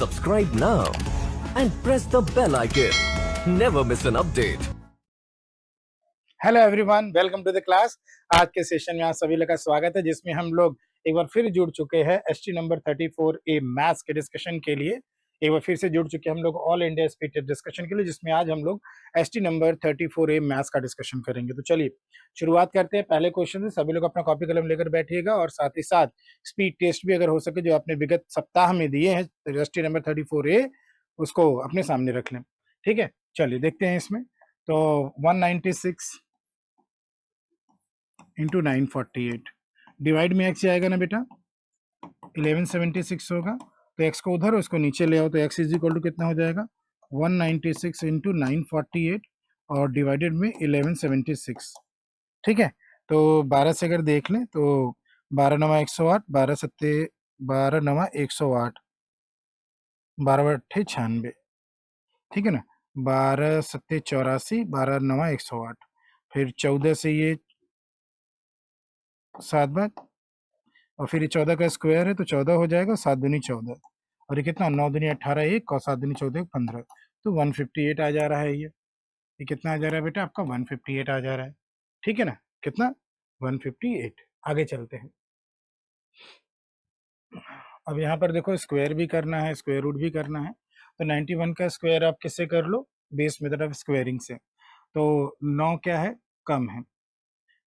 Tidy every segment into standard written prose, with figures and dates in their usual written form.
Subscribe now and press the bell icon. Never miss an update. Hello everyone, welcome to the class. आज के session में आप सभी लोग का स्वागत है, जिसमें हम लोग एक बार फिर जुड़ चुके हैं एसटी नंबर 34A मैथ्स के डिस्कशन के लिए। एक बार फिर से जुड़ चुके हैं हम लोग all India speed test discussion के लिए, जिसमें आज हम लोग एसटी नंबर 34A मैथ्स का डिस्कशन करेंगे। तो चलिए शुरुआत करते हैं पहले क्वेश्चन से। सभी लोग अपना कॉपी कलम लेकर बैठिएगा और साथ ही साथ स्पीड टेस्ट भी अगर हो सके जो आपने विगत सप्ताह में दिए हैं एसटी नंबर 34A, उसको अपने सामने रख लें। ठीक है, चलिए देखते हैं इसमें। तो 196 इंटू 948 डिवाइड में एक्स आएगा ना बेटा, 1176 होगा। तो एक्स को उधर उसको नीचे ले आओ, तो एक्स इज इक्वल टू कितना हो जाएगा 196 इंटू 948 और डिवाइडेड में 1176। ठीक है, तो 12 से अगर देख लें तो 12 नवा 108, 12 सत्ते 12 नवा 108, 12 अट्ठे 96। ठीक है ना, 12 सत्ते 84, 12 नवा 108, फिर 14 से ये 7 बार और फिर ये 14 का स्क्वायर है तो 14 हो जाएगा, 7 दूनी 14 और ये कितना 9 दूनी 18 1 और 7 दूनी 14 15, तो 158 आ जा रहा है। ये कितना आ जा रहा है बेटा आपका 158 आ जा रहा है। ठीक है ना, कितना 158। आगे चलते हैं। अब यहाँ पर देखो स्क्वायर भी करना है, स्क्वायर रूट भी करना है। तो 91 का स्क्वायर आप किससे कर लो, बेस मेथड ऑफ स्क्वायरिंग से। तो 9 क्या है, कम है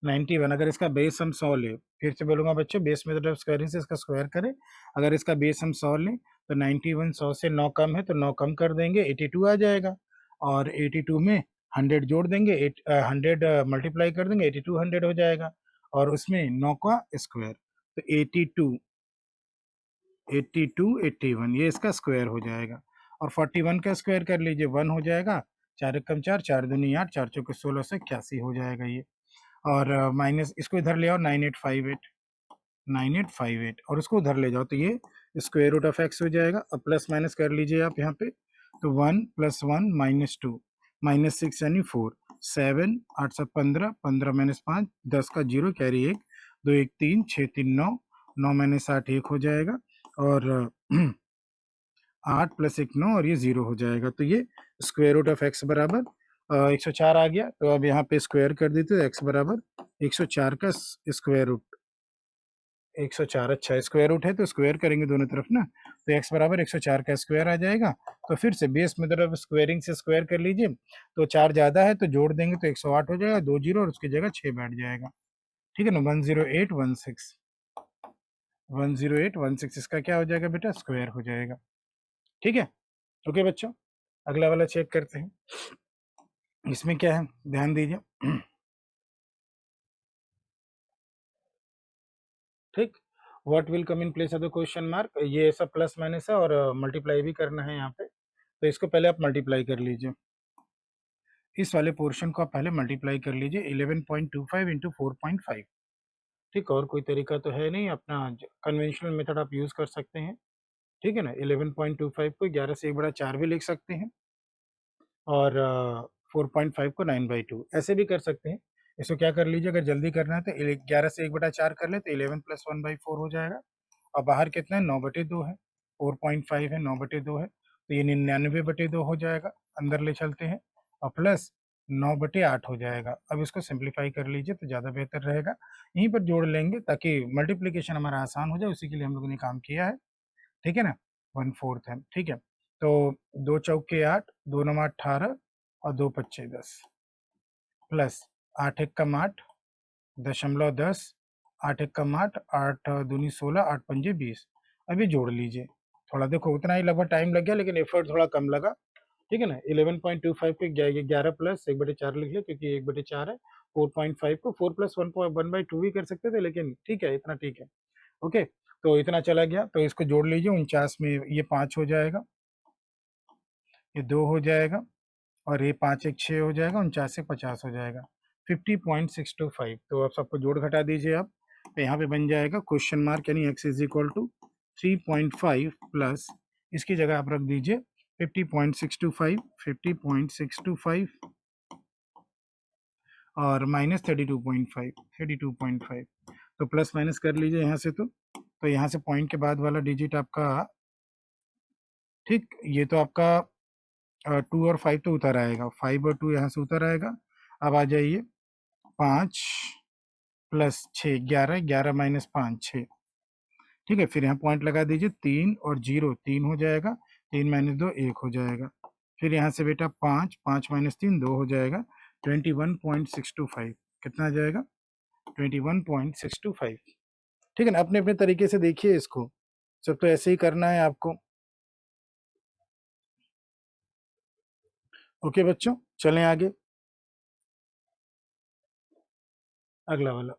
91। अगर इसका बेस हम 100 ले, फिर से बोलूंगा बच्चों, बेस मेथड ऑफ स्क्वायरिंग से इसका स्क्वायर करें। अगर इसका बेस हम 100 लें तो 91 100 से 9 कम है तो 9 कम कर देंगे, 82 आ जाएगा। और 82 में 100 जोड़ देंगे, 100 मल्टीप्लाई कर देंगे, 82 100 हो जाएगा और उसमें 9 का स्क्वायर, तो 82 82 81 ये इसका स्क्वायर हो जाएगा। और 41 का स्क्वायर कर लीजिए, 1 हो जाएगा, 4 कम 4, 4 दूनी 8, 4 चौके 16 से 81 हो जाएगा ये। और माइनस इसको इधर ले आओ 9858 और उसको उधर ले जाओ तो ये स्क्वायर रूट ऑफ एक्स हो जाएगा। अब प्लस माइनस कर लीजिए आप यहाँ पे, तो 1 + 1 -2 -6 यानी 4 7 8 7 15 15 -5 10 का 0 कैरी 1 2 1 3 6 3 9 9 - 8 1 हो जाएगा और 8 + 1 9 और ये 0 हो जाएगा। तो ये स्क्वायर रूट ऑफ एक्स बराबर 104 आ गया। तो अब यहाँ पे स्क्वायर कर देते तो एक्स बराबर 104 का स्क्वायर रूट 104। अच्छा, स्क्वायर रूट है तो स्क्वायर करेंगे दोनों तरफ ना, तो एक्स बराबर 104 का स्क्वायर आ जाएगा। तो फिर से बेस मेथड ऑफ स्क्वायरिंग से स्क्वायर कर लीजिए, तो 4 ज़्यादा है तो जोड़ देंगे तो 108 हो जाएगा, 2 जीरो और उसकी जगह 6 बैठ जाएगा। ठीक है ना, 10816 इसका क्या हो जाएगा बेटा, स्क्वायर हो जाएगा। ठीक है, ओके बच्चों, अगला वाला चेक करते हैं। इसमें क्या है, ध्यान दीजिए। ठीक, what will come in place of the question mark, ये सब प्लस माइनस है और मल्टीप्लाई भी करना है यहाँ पे। तो इसको पहले आप मल्टीप्लाई कर लीजिए, इस वाले पोर्शन को आप पहले मल्टीप्लाई कर लीजिए 11.25 इंटू 4.5। ठीक, और कोई तरीका तो है नहीं, अपना कन्वेंशनल मेथड आप यूज़ कर सकते हैं। ठीक है ना, 11.25 को 11 से 1/4 भी लिख सकते हैं और 4.5 को 9/2 ऐसे भी कर सकते हैं। इसको क्या कर लीजिए, अगर जल्दी करना है तो 11 से 1/4 कर ले तो 11 + 1/4 हो जाएगा। और बाहर कितना है, 9/2 है, 4.5 है, 9/2 है, तो ये 99/2 हो जाएगा। अंदर ले चलते हैं और प्लस 9/8 हो जाएगा। अब इसको सिंप्लीफाई कर लीजिए तो ज़्यादा बेहतर रहेगा। यहीं पर जोड़ लेंगे ताकि मल्टीप्लिकेशन हमारा आसान हो जाए, उसी के लिए हम लोगों ने काम किया है। ठीक है ना, 1/4 है। ठीक है, तो 2 चौके 8, 2 9 18 और 2 पच्चे 10 प्लस 8 1 कम 8 दशमलव 10, 8 1 कम 8, 8 दूनी 16, 8 पंजे 20। अभी जोड़ लीजिए, थोड़ा देखो उतना ही लगभग टाइम लग गया लेकिन एफर्ट थोड़ा कम लगा। ठीक है ना, 11.25 को 11 प्लस 1/4 लिख ले क्योंकि 1/4 है। 4.5 को 4 + 1/2 भी कर सकते थे, लेकिन ठीक है, इतना ठीक है। ओके, तो इतना चला गया, तो इसको जोड़ लीजिए, 49 में ये 5 हो जाएगा, ये 2 हो जाएगा और ये 5 1 6 हो जाएगा, 49 से 50 हो जाएगा, 50.625। तो अब सबको जोड़ घटा दीजिए आप, तो यहाँ पे बन जाएगा क्वेश्चन मार्क यानी x is equal to 3.5 plus इसकी जगह आप रख दीजिए 50.625, 50.625 और माइनस 32.5, तो प्लस माइनस कर लीजिए यहाँ से। तो यहाँ से पॉइंट के बाद वाला डिजिट आपका ठीक, ये तो आपका 2 और 5 तो उतर आएगा, 5 और 2 यहाँ से उतर आएगा। अब आ जाइए 5 प्लस 6 11, 11 माइनस 5 6। ठीक है, फिर यहाँ पॉइंट लगा दीजिए, 3 और 0 3 हो जाएगा, 3 माइनस 2 1 हो जाएगा। फिर यहाँ से बेटा 5 5 माइनस 3 2 हो जाएगा, 21.625 कितना आ जाएगा, 21.625। ठीक है ना, अपने अपने तरीके से देखिए इसको, सब तो ऐसे ही करना है आपको। ओके बच्चों, चलें आगे, अगला वाला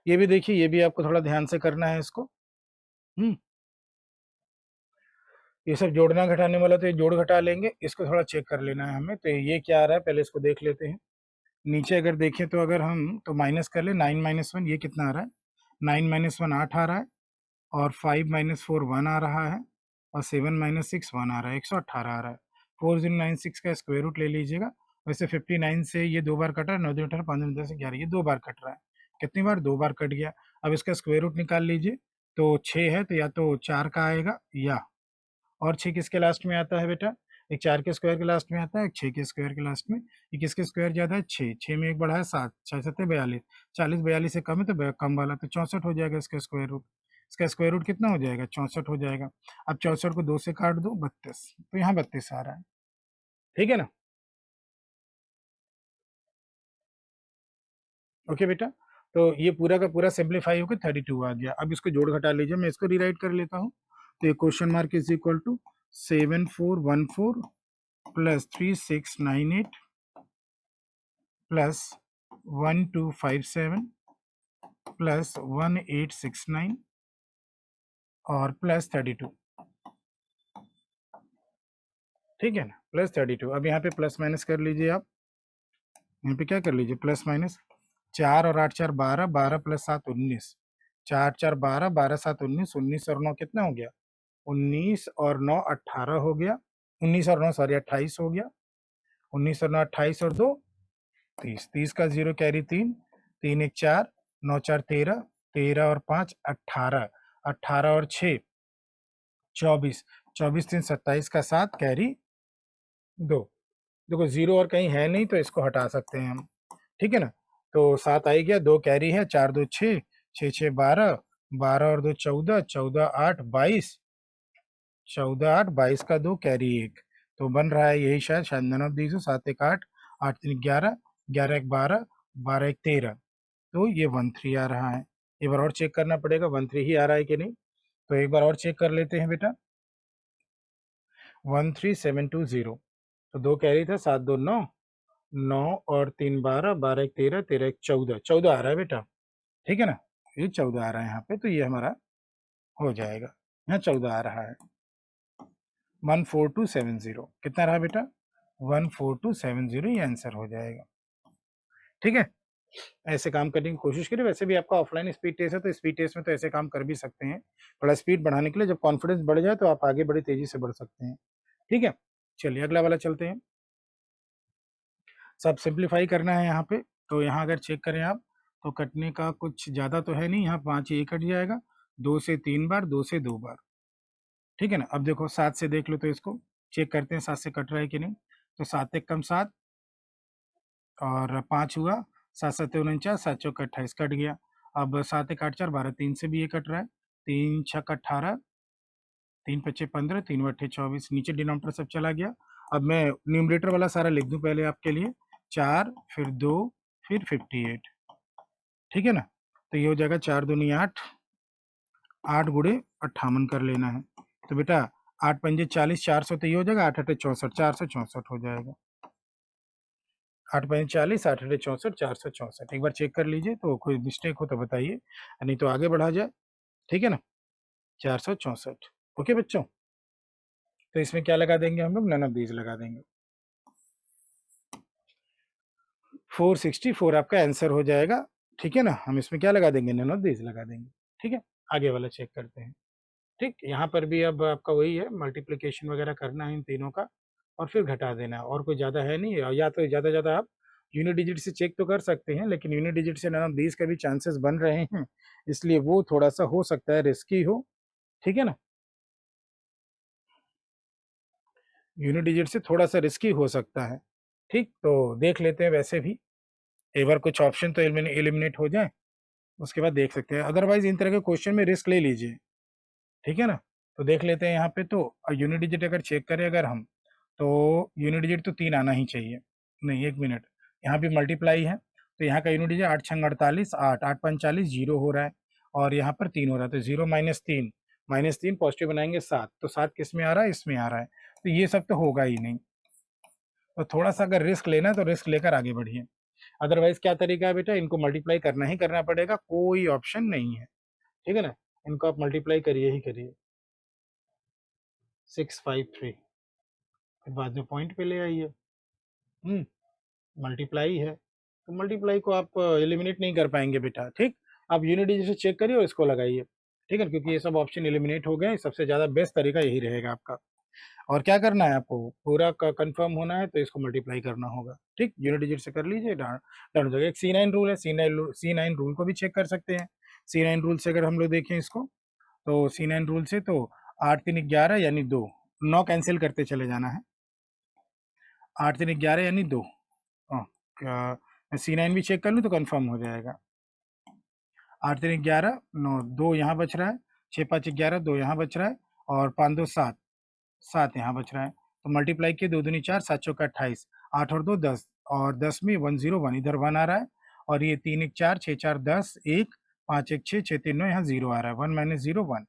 ये भी देखिए, ये भी आपको थोड़ा ध्यान से करना है इसको। हम्म, ये सब जोड़ना घटाने वाला, तो ये जोड़ घटा लेंगे, इसको थोड़ा चेक कर लेना है हमें। तो ये क्या आ रहा है, पहले इसको देख लेते हैं। नीचे अगर देखें तो अगर हम तो माइनस कर ले, 9 माइनस 1 ये कितना आ रहा है, 9 माइनस 1 8 आ रहा है, और 5 माइनस 4 1 आ रहा है, और 7 माइनस 6 1 आ रहा है, 118 आ रहा है। 4096 का स्क्वायर रूट ले लीजिएगा। वैसे 59 से ये 2 बार कट रहा है, 9 2 18 5 9 10 11, ये 2 बार कट रहा है। कितनी बार, 2 बार कट गया। अब इसका स्क्वायर रूट निकाल लीजिए, तो 6 है तो या तो 4 का आएगा, या और 6 किसके लास्ट में आता है बेटा, एक 4 के स्क्वायर के लास्ट में आता है, एक 6 के स्क्वायर के लास्ट में। ये किसके स्क्वायर ज़्यादा है, 6, 6 में एक बढ़ा है 7, 6 7 42, 40 42 से कम है तो कम वाला, तो 64 हो जाएगा इसका स्क्वायर रूट। इसका स्क्वायर रूट कितना हो जाएगा, 64 हो जाएगा। अब 64 को 2 से काट दो, 32, तो यहाँ 32 आ रहा है। ठीक है ना, ओके बेटा। तो ये पूरा का पूरा सिंप्लीफाई होकर 32 आ गया। अब इसको जोड़ घटा लीजिए, मैं इसको रिराइट कर लेता हूँ। तो ये question mark is equal to 7414 plus 3698 plus 1257 plus 1869 और प्लस 32। ठीक है ना, प्लस 32। अब यहाँ पे प्लस माइनस कर लीजिए आप, यहाँ पे क्या कर लीजिए, प्लस माइनस। 4 और 8 4 12, 12 प्लस 7 19, 4 4 12, 12 7 19, 19 और 9 कितना हो गया, 19 और 9 18 हो गया, 19 और 9 सॉरी 28 हो गया, 19 और 9 28 और 2 30, 30 का जीरो कैरी 3, 3 1 4, 9 4 13, 13 और 5 18, 18 और 6 24, 24 3 27 का 7 कैरी 2। देखो जीरो और कहीं है नहीं तो इसको हटा सकते हैं हम। ठीक है ना, तो 7 आ ही गया, 2 कैरी है, 4 2 6, 6 6 12, 12 और 2 14, 14 8 22, 14 8 22 का 2 कैरी 1, तो बन रहा है यही शायद शायद नन ऑफ दीज हो। 7 1 8, 8 3 11, 11 1 12, 12 1 13, तो ये 13 आ रहा है। एक बार और चेक करना पड़ेगा 13 ही आ रहा है कि नहीं, तो एक बार और चेक कर लेते हैं बेटा। 13720, तो 2 कैरी था, 7 2 9, 9 और 3 12, 12 1 13, 13 1 14, 14 आ रहा है बेटा। ठीक है ना, ये 14 आ रहा है यहाँ पे, तो ये हमारा हो जाएगा, यहाँ 14 आ रहा है। 14270 कितना रहा बेटा, 14270, ये आंसर हो जाएगा। ठीक है, ऐसे काम करने की कोशिश करिए। वैसे भी आपका ऑफलाइन स्पीड टेस्ट है, तो स्पीड टेस्ट में तो ऐसे काम कर भी सकते हैं। थोड़ा स्पीड बढ़ाने के लिए, जब कॉन्फिडेंस बढ़ जाए तो आप आगे बड़ी तेजी से बढ़ सकते हैं। ठीक है, चलिए अगला वाला चलते हैं। सब सिंप्लीफाई करना है यहाँ पे, तो यहाँ अगर चेक करें आप, तो कटने का कुछ ज़्यादा तो है नहीं, यहाँ 5 ये कट जाएगा, 2 से 3 बार, 2 से 2 बार। ठीक है ना, अब देखो 7 से देख लो, तो इसको चेक करते हैं 7 से कट रहा है कि नहीं। तो 7 एक कम 7 और 5 हुआ, 7 7 49, 7 चौक 28 कट गया। अब 7 1 8 4 12, 3 से भी ये कट रहा है, 3 6 18, 3 5 15, 3 8 24, नीचे डिनोमिनेटर सब चला गया। अब मैं न्यूमरेटर वाला सारा लिख दूं पहले आपके लिए, 4 फिर 2 फिर 58। ठीक है ना, तो ये हो जाएगा 4 दूनी 8, 8 गुड़े 58 कर लेना है। तो बेटा 8 पंजे 40, 400, तो ये हो जाएगा 8 8 64, 464 हो जाएगा। 8 पंजे 40, 8 8 64, 464। एक बार चेक कर लीजिए, तो कोई मिस्टेक हो तो बताइए, नहीं तो आगे बढ़ा जाए। ठीक है ना, 464। ओके बच्चों, तो इसमें क्या लगा देंगे हम लोग, नन ऑफ दीज लगा देंगे। 464 आपका आंसर हो जाएगा। ठीक है ना, हम इसमें क्या लगा देंगे, नन ऑफ दीज लगा देंगे। ठीक है, आगे वाला चेक करते हैं। ठीक, यहाँ पर भी अब आपका वही है, मल्टीप्लिकेशन वगैरह करना है इन तीनों का, और फिर घटा देना है, और कोई ज़्यादा है नहीं। या तो ज़्यादा ज़्यादा आप यूनिट डिजिट से चेक तो कर सकते हैं, लेकिन यूनिट डिजिट से नन ऑफ दीज का भी चांसेस बन रहे हैं, इसलिए वो थोड़ा सा हो सकता है रिस्की हो। ठीक है ना, यूनिट डिजिट से थोड़ा सा रिस्की हो सकता है। ठीक, तो देख लेते हैं वैसे भी, एक बार कुछ ऑप्शन तो एलिमिनेट हो जाए, उसके बाद देख सकते हैं। अदरवाइज इन तरह के क्वेश्चन में रिस्क ले लीजिए, ठीक है ना। तो देख लेते हैं यहाँ पे, तो यूनिट डिजिट अगर चेक करें अगर हम, तो यूनिट डिजिट तो 3 आना ही चाहिए। नहीं, 1 मिनट, यहाँ पे मल्टीप्लाई है, तो यहाँ का यूनिट डिजिट 8 छंग 48, 8 8 5 40, 0 हो रहा है, और यहाँ पर 3 हो रहा है, तो 0 माइनस 3 पॉजिटिव बनाएंगे 7, तो 7 किस में आ रहा है, इसमें आ रहा है, तो ये सब तो होगा ही नहीं। तो थोड़ा सा अगर रिस्क लेना है तो रिस्क लेकर आगे बढ़िए, अदरवाइज क्या तरीका है बेटा, इनको मल्टीप्लाई करना ही करना पड़ेगा, कोई ऑप्शन नहीं है, ठीक है ना। इनको आप मल्टीप्लाई करिए ही करिए, 653, फिर बाद में पॉइंट पे ले आइए। मल्टीप्लाई है, तो मल्टीप्लाई को आप एलिमिनेट नहीं कर पाएंगे बेटा, ठीक। आप यूनिट डिजिट से चेक करिए और इसको लगाइए, ठीक है, क्योंकि ये सब ऑप्शन एलिमिनेट हो गए, सबसे ज़्यादा बेस्ट तरीका यही रहेगा आपका। और क्या करना है आपको, पूरा कंफर्म होना है तो इसको मल्टीप्लाई करना होगा, ठीक। यूनिट डिजिट से कर लीजिए, डन हो जाएगा। एक C9 रूल है, C9 रूल को भी चेक कर सकते हैं। C9 रूल से अगर हम लोग देखें इसको, तो C9 रूल से तो 8 3 11 यानी 2, 9 कैंसिल करते चले जाना है, 8 3 11 यानी 2। C9 भी चेक कर लूँ तो कंफर्म हो जाएगा। 8 3 11, 9, 2 यहाँ बच रहा है, 6 5 11, 2 यहाँ बच रहा है, और 5 2 7, 7 यहाँ बच रहा है, तो मल्टीप्लाई किए, 2 दूनी 4, 7 चौका 28, 8 और 2 10, और 10 में 101 इधर 1 आ रहा है, और ये 3 1 4, 6 4 10, 1 5 1 6, 6 3 9, यहाँ 0 आ रहा है, 1 माइनस 0 1,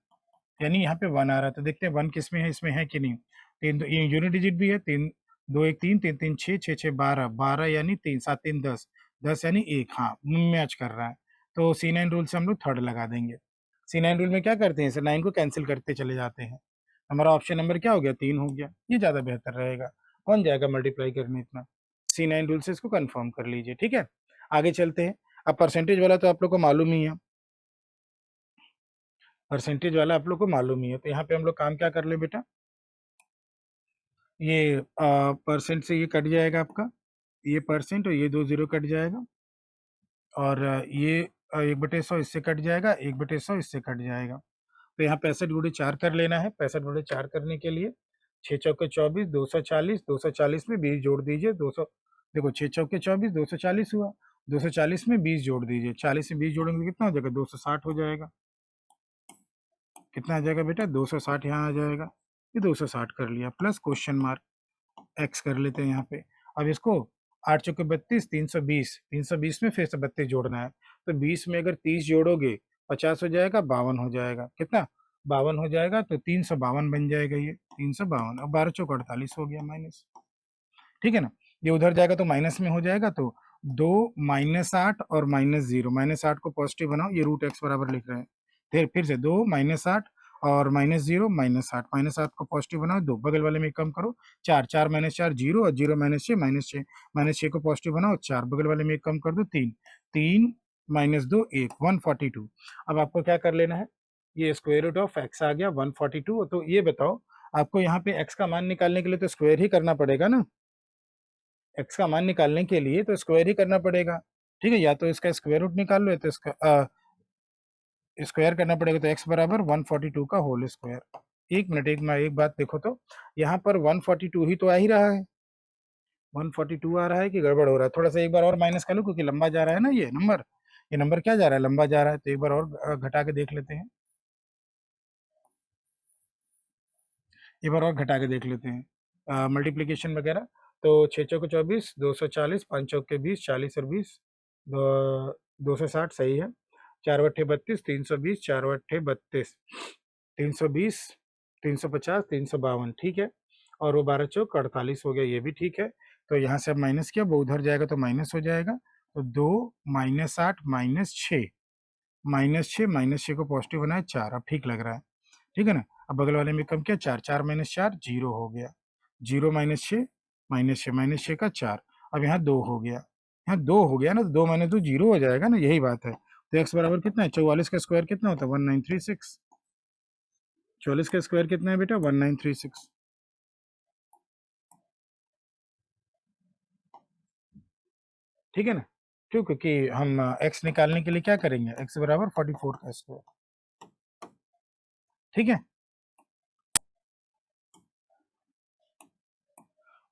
यानी यहाँ पे 1 आ रहा है। तो देखते हैं 1 किस में है, इसमें है कि नहीं। तीन, ये यूनिट डिजिट भी है, 3 2 1 3, 3 3 6, 6 6 12, 12 यानी 3, 7 3 10, 10 यानी 1, हाँ मैच कर रहा है। तो C9 रूल से हम लोग थर्ड लगा देंगे। C9 रूल में क्या करते हैं, इसे 9 को कैंसिल करते चले जाते हैं, हमारा ऑप्शन नंबर क्या हो गया, 3 हो गया, ये ज़्यादा बेहतर रहेगा, कौन जाएगा मल्टीप्लाई करने इतना। C9 रूल से इसको कंफर्म कर लीजिए, ठीक है। आगे चलते हैं। अब परसेंटेज वाला तो आप लोग को मालूम ही है, परसेंटेज वाला आप लोग को मालूम ही है, तो यहाँ पे हम लोग काम क्या कर ले बेटा, ये परसेंट से ये कट जाएगा आपका, ये परसेंट और ये 2 जीरो कट जाएगा, और ये 1/100 इससे कट जाएगा, 1/100 इससे कट जाएगा, तो यहाँ 65 गुणे 4 कर लेना है। 65 गुणे 4 करने के लिए 6 चौके 24, 240, 240 में 20 जोड़ दीजिए, 200, देखो 6 चौके 24, 240 हुआ, 240 में 20 जोड़ दीजिए, 40 में 20 जोड़ेंगे तो कितना हो जाएगा, 260 हो जाएगा। कितना आ जाएगा बेटा, 260 यहाँ आ जाएगा, ये 260 कर लिया, प्लस क्वेश्चन मार्क, एक्स कर लेते हैं यहाँ पे। अब इसको 8 चौके 32, 320, 320 में फिर से 32 जोड़ना है, तो 20 में अगर 30 जोड़ोगे 50 हो जाएगा, 52 हो जाएगा, कितना 52 हो जाएगा, तो 352 बन जाएगा ये, 352, अब 12 चौक 48 हो गया माइनस, ठीक है ना। ये उधर जाएगा तो माइनस में हो जाएगा, तो 2 -8 और -0, -8 को पॉजिटिव बनाओ, ये रूट एक्स बराबर लिख रहे हैं, फिर से 2 -8 और -0 -8, -8 को पॉजिटिव बनाओ, 2 बगल वाले में कम करो, 4 4 -4 0, और 0 -6 -6, -6 को पॉजिटिव बनाओ, 4 बगल वाले में कम कर दो, 3 3 -2 1, 142। अब आपको क्या कर लेना है, ये स्क्वायर रूट ऑफ एक्स आ गया 142, तो ये बताओ आपको यहाँ पे एक्स का मान निकालने के लिए तो स्क्वायर ही करना पड़ेगा ना, एक्स का मान निकालने के लिए तो स्क्वायर ही करना पड़ेगा, ठीक है, या तो इसका स्क्वायर रूट निकाल लो, या तो इसका स्क्वायर करना पड़ेगा, तो एक्स बराबर 142 का होल स्क्वायर। एक मिनट, एक बात देखो, तो यहाँ पर 142 ही तो आ ही रहा है, 142 आ रहा है कि गड़बड़ हो रहा है, थोड़ा सा एक बार और माइनस कर लो, क्योंकि लंबा जा रहा है ना ये नंबर क्या जा रहा है, लंबा जा रहा है, तो एक बार और घटा के देख लेते हैं, एक बार और घटा के देख लेते हैं मल्टीप्लीकेशन वगैरह। तो 6 चौके 24, 240, 5 चौके 20, 40 और 20, 260 सही है, 4 बट्ठे 32, 320, 4 बट्ठे 32, 320, 350, 352, ठीक है, और वो 12 चौक 48 हो गया, ये भी ठीक है। तो यहाँ से अब माइनस किया, वो उधर जाएगा तो माइनस हो जाएगा, तो 2 -8 -6, -6 को पॉजिटिव बनाए 4, अब ठीक लग रहा है, ठीक है ना। अब बगल वाले में कम किया, 4 4 -4 0 हो गया, 0 -6 -6 का 4, अब यहाँ 2 हो गया, यहाँ 2 हो गया ना, तो 2 - 2 0 हो जाएगा ना, यही बात है। तो एक्स बराबर कितना है, 44 का स्क्वायर कितना होता है, 1936, 44 का स्क्वायर कितना है बेटा, 1936, ठीक है ना। क्यों, क्योंकि हम एक्स निकालने के लिए क्या करेंगे, एक्स बराबर 44 का स्क्वायर, ठीक है।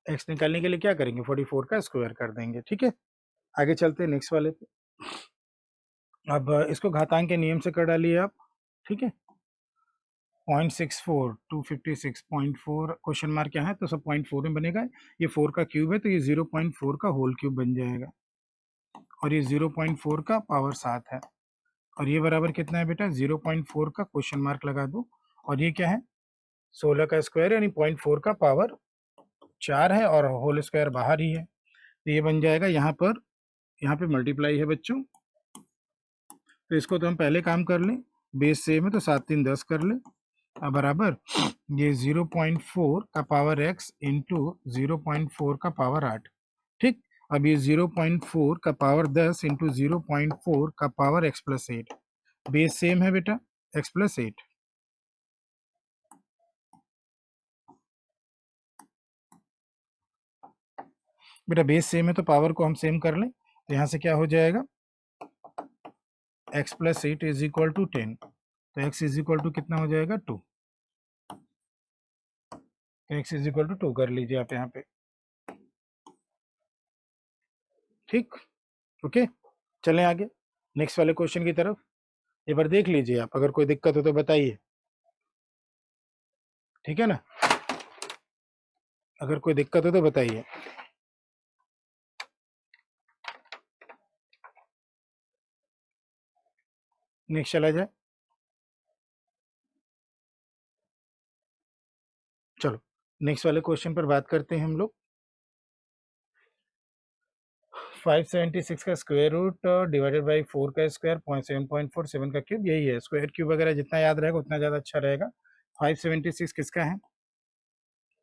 एक्स निकालने के लिए क्या करेंगे, 44 का स्क्वायर कर देंगे। ठीक है, आगे चलते हैं नेक्स्ट वाले पे। अब इसको घातांक के नियम से कर डालिए आप। ठीक है, 0.64 256.4 क्वेश्चन मार्क यहाँ है तो सब 0.4 में बनेगा। ये 4 का क्यूब है तो ये 0.4 का होल क्यूब बन जाएगा, और ये 0.4 का पावर 7 है, और ये बराबर कितना है बेटा, 0.4 का क्वेश्चन मार्क लगा दो, और ये क्या है 16 का स्क्वायर, यानी 0.4 का पावर 4 है, और होल स्क्वायर बाहर ही है, तो ये बन जाएगा यहाँ पे मल्टीप्लाई है बच्चों, तो इसको तो हम पहले काम कर लें, बेस सेम है तो 7 3 10 कर लें, अब बराबर ये 0.4 का पावर x इंटू 0.4 का पावर 8। ठीक, अब ये 0.4 का पावर 10 इंटू 0.4 का power x plus 8, base same है बेटा, x प्लस 8। बेटा बेस सेम है तो पावर को हम सेम कर लें, तो यहाँ से क्या हो जाएगा, x plus 8 is equal to 10, तो x इज इक्वल टू कितना हो जाएगा 2, तो x इज इक्वल टू 2 कर लीजिए आप यहाँ पे। ठीक, ओके, चलें आगे नेक्स्ट वाले क्वेश्चन की तरफ। एक बार देख लीजिए आप, अगर कोई दिक्कत हो तो बताइए। ठीक है ना, अगर कोई दिक्कत हो तो बताइए। नेक्स्ट चला जाए, चलो नेक्स्ट वाले क्वेश्चन पर बात करते हैं हम लोग। 576 का स्क्वायर रूट डिवाइडेड बाई 4 का स्क्वायर 0.7.4 7 का क्यूब, यही है। स्क्वायर क्यूब वगैरह जितना याद रहेगा उतना ज़्यादा अच्छा रहेगा। 576 किसका है,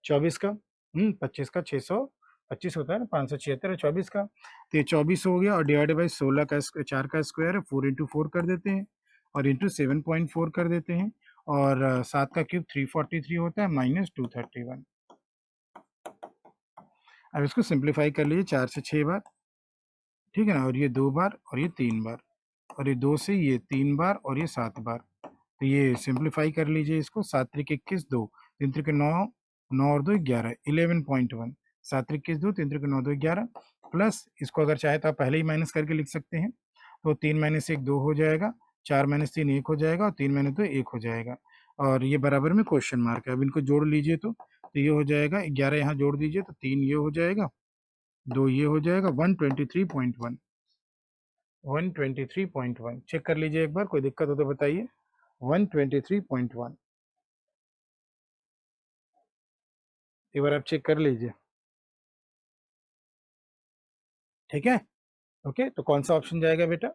24 का, 25 का, 625 होता है ना, 576 है 24 का, तो ये 24 हो गया, और डिवाइडेड बाई 16 का 4 का स्क्वायर है, 4 इंटू 4 कर देते हैं, और इंटू 7.4 कर देते हैं, और 7 का क्यूब 343 होता है, माइनस 231। अब इसको सिंप्लीफाई कर लीजिए 4 से 6 बार, ठीक है ना, और ये 2 बार, और ये 3 बार, और ये 2 से ये 3 बार, और ये 7 बार, तो ये सिंप्लीफाई कर लीजिए इसको। 7 त्रिक 21 2, 3 त्रिक 9, 9 और 2 11, 11.1, 7 त्रिक 21 2, 3 त्रिक 9 2 11, प्लस इसको अगर चाहे तो आप पहले ही माइनस करके लिख सकते हैं, तो 3 माइनस 1 2 हो जाएगा, 4 माइनस 3 1 हो जाएगा, और 3 माइनस 2 1 हो जाएगा, और ये बराबर में क्वेश्चन मार्क है। अब इनको जोड़ लीजिए तो ये हो जाएगा 11, यहाँ जोड़ दीजिए तो 3 ये हो जाएगा, 2 ये हो जाएगा, 123.1, 123.1। चेक कर लीजिए एक बार, कोई दिक्कत हो तो बताइए। 123.1, एक बार आप चेक कर लीजिए। ठीक है, ओके, तो कौन सा ऑप्शन जाएगा बेटा,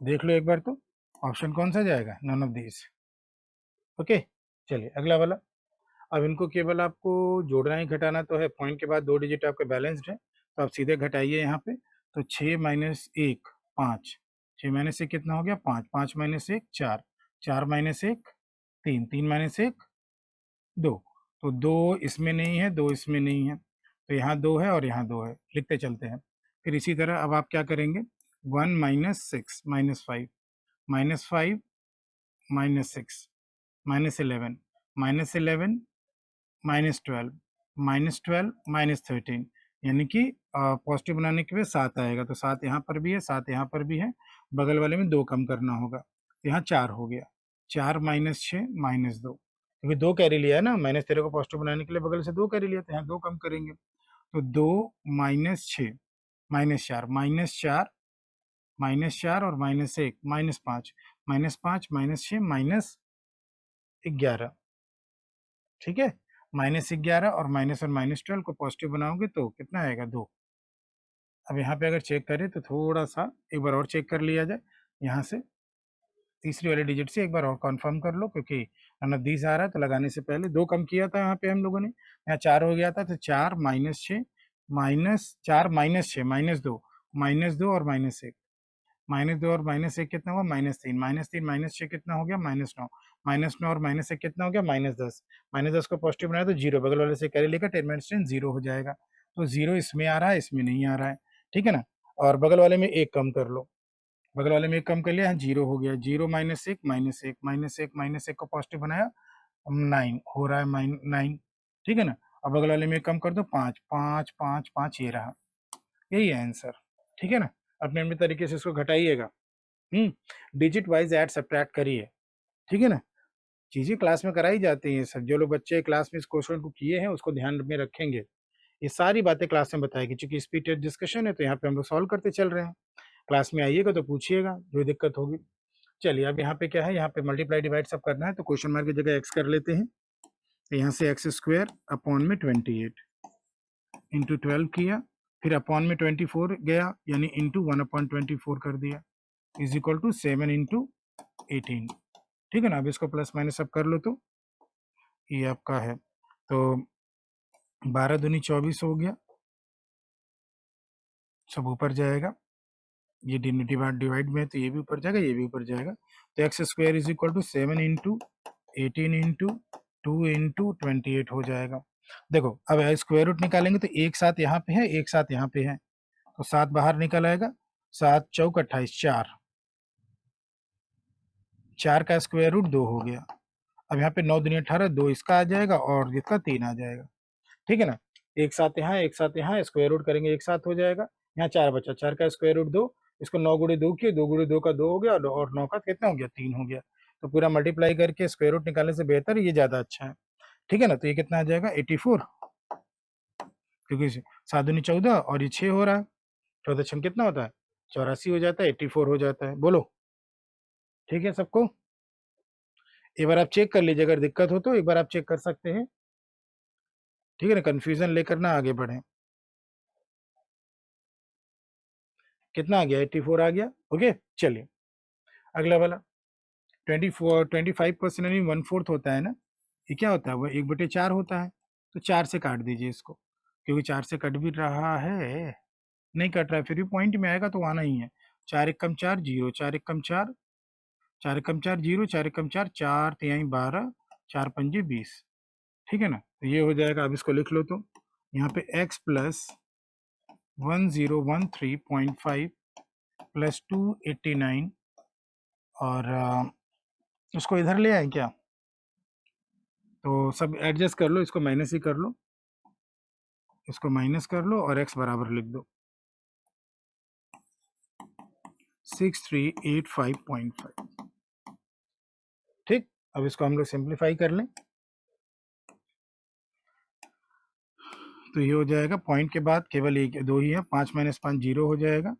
देख लो एक बार, तो ऑप्शन कौन सा जाएगा, नन ऑफ दीज। ओके, चलिए अगला वाला। अब इनको केवल आपको जोड़ना ही घटाना तो है, पॉइंट के बाद 2 डिजिट आपके बैलेंस्ड है, तो आप सीधे घटाइए यहाँ पे, तो 6 माइनस 1 5, 6 माइनस 1 कितना हो गया 5, 5 माइनस 1 4, 4 माइनस 1 3, 3 माइनस 1 2, तो 2 इसमें नहीं है, 2 इसमें नहीं है, तो यहाँ 2 है और यहाँ 2 है, लिखते चलते हैं। फिर इसी तरह अब आप क्या करेंगे, 1 minus 6 minus 5, minus 5 minus 6 minus 11, minus 11 minus 12, minus 12 minus 13, यानी कि पॉजिटिव बनाने के लिए 7 आएगा, तो 7 यहाँ पर भी है, 7 यहाँ पर भी है, बगल वाले में 2 कम करना होगा, तो यहाँ 4 हो गया, 4 माइनस 6 माइनस 2, क्योंकि 2 कैरी लिया है ना, माइनस 13 को पॉजिटिव बनाने के लिए बगल से 2 कैरी लिया, तो यहाँ 2 कम करेंगे, तो 2 माइनस 6 माइनस 4, माइनस 4 माइनस 4 और minus 1 minus 5, minus 5 minus 6 minus 11। ठीक है, माइनस 11 और माइनस 12 को पॉजिटिव बनाओगे तो कितना आएगा 2। अब यहाँ पे अगर चेक करें तो थोड़ा सा एक बार और चेक कर लिया जाए, यहाँ से तीसरी वाले डिजिट से एक बार और कंफर्म कर लो, क्योंकि नन ऑफ दीज आ रहा है, तो लगाने से पहले 2 कम किया था यहाँ पे हम लोगों ने, यहाँ 4 हो गया था, तो 4 माइनस 6 माइनस 4 माइनस 6 माइनस 2 और माइनस 1, माइनस 2 और माइनस 1 कितना हुआ माइनस 3, माइनस 3 माइनस 6 कितना हो गया माइनस 9, माइनस 9 और माइनस 1 कितना हो गया माइनस 10, माइनस 10 को पॉजिटिव बनाया तो 0, बगल वाले से कैरी लेकर 10 माइनस 10 0 हो जाएगा, तो 0 इसमें आ रहा है, इसमें नहीं आ रहा है। ठीक है ना, और बगल वाले में 1 कम कर लो, बगल वाले में 1 कम कर लिया, 0 हो गया, 0 माइनस 1 माइनस 1 माइनस 1 माइनस 1 को पॉजिटिव बनाया, 9 हो रहा है 9। ठीक है ना, अब अगले वाले में कम कर दो, 5 5 5 5, ये रहा, यही है आंसर। ठीक है ना, अपने अपने तरीके से इसको घटाइएगा। डिजिट वाइज ऐड सब्ट्रैक्ट करिए। ठीक है ना, चीजें क्लास में कराई जाती हैं सब, जो लोग बच्चे क्लास में इस क्वेश्चन को किए हैं उसको ध्यान में रखेंगे। ये सारी बातें क्लास में बताएगी, क्योंकि स्पीड टेस्ट डिस्कशन है तो यहाँ पे हम लोग सॉल्व करते चल रहे हैं। क्लास में आइएगा तो पूछिएगा जो दिक्कत होगी। चलिए, अब यहाँ पे क्या है, यहाँ पे मल्टीप्लाई डिवाइड सब करना है, तो क्वेश्चन मार्क की जगह एक्स कर लेते हैं। तो यहाँ से एक्स स्क्वायर अपॉन में 28 इंटू 12 किया, फिर अपॉन में 24 गया, यानी इंटू 1/24 कर दिया, इज इक्वल टू 7 इंटू 18। ठीक है ना, अब इसको प्लस माइनस सब कर लो तो ये आपका है, तो 12 दूनी 24 हो गया, सब ऊपर जाएगा, ये डिवाइड में है तो ये भी ऊपर जाएगा, ये भी ऊपर जाएगा। तो x square is equal to 7 into 18 into 2 into 28 हो जाएगा। देखो, अब स्क्वायर रूट निकालेंगे तो एक साथ यहाँ पे है, एक साथ यहाँ पे है, तो 7 बाहर निकल आएगा, 7 चौक 28, 4 का स्क्वायर रूट 2 हो गया। अब यहाँ पे 9 दूनी 18, 2 इसका आ जाएगा और इसका 3 आ जाएगा। ठीक है ना, एक साथ यहाँ, एक साथ यहाँ, स्क्वायर रूट करेंगे एक साथ हो जाएगा। यहाँ 4 बचा, 4 का स्क्वायर रूट 2, इसको 9 गुणे 2 किए, 2 गुणे 2 का 2 हो गया, और 9 का कितना हो गया, 3 हो गया। तो पूरा मल्टीप्लाई करके स्क्वायर रूट निकालने से बेहतर ये ज़्यादा अच्छा है। ठीक है ना, तो ये कितना आ जाएगा, 84, क्योंकि 7 दूनी 14 और ये 6 हो रहा है, 14 छम कितना होता है, 84 हो जाता है, 84 हो जाता है। बोलो ठीक है सबको, एक बार आप चेक कर लीजिए, अगर दिक्कत हो तो एक बार आप चेक कर सकते हैं। ठीक है ना, कंफ्यूजन लेकर ना आगे बढ़े। कितना आ गया, 84 आ गया। ओके, चलिए अगला वाला, 25% यानी 1/4 होता है ना, ये क्या होता है, वो 1/4 होता है, तो 4 से काट दीजिए इसको, क्योंकि 4 से कट भी रहा है, नहीं कट रहा है फिर भी पॉइंट में आएगा तो आना ही है। 4 एकम 4 जीरो, 4 एकम 4, 4 एकम 4 जीरो, 4 एकम 4, 4 तिहाई 12, 4 पंजे 20। ठीक है ना, तो ये हो जाएगा। अब इसको लिख लो, तो यहाँ पे x प्लस 1013.5 प्लस 289, और उसको इधर ले आए क्या, तो सब एडजस्ट कर लो, इसको माइनस ही कर लो, इसको माइनस कर लो और x बराबर लिख दो 6385.5। ठीक, अब इसको हम लोग सिंप्लीफाई कर लें, तो ये हो जाएगा, पॉइंट के बाद केवल एक दो ही है, 5 माइनस 5 जीरो हो जाएगा।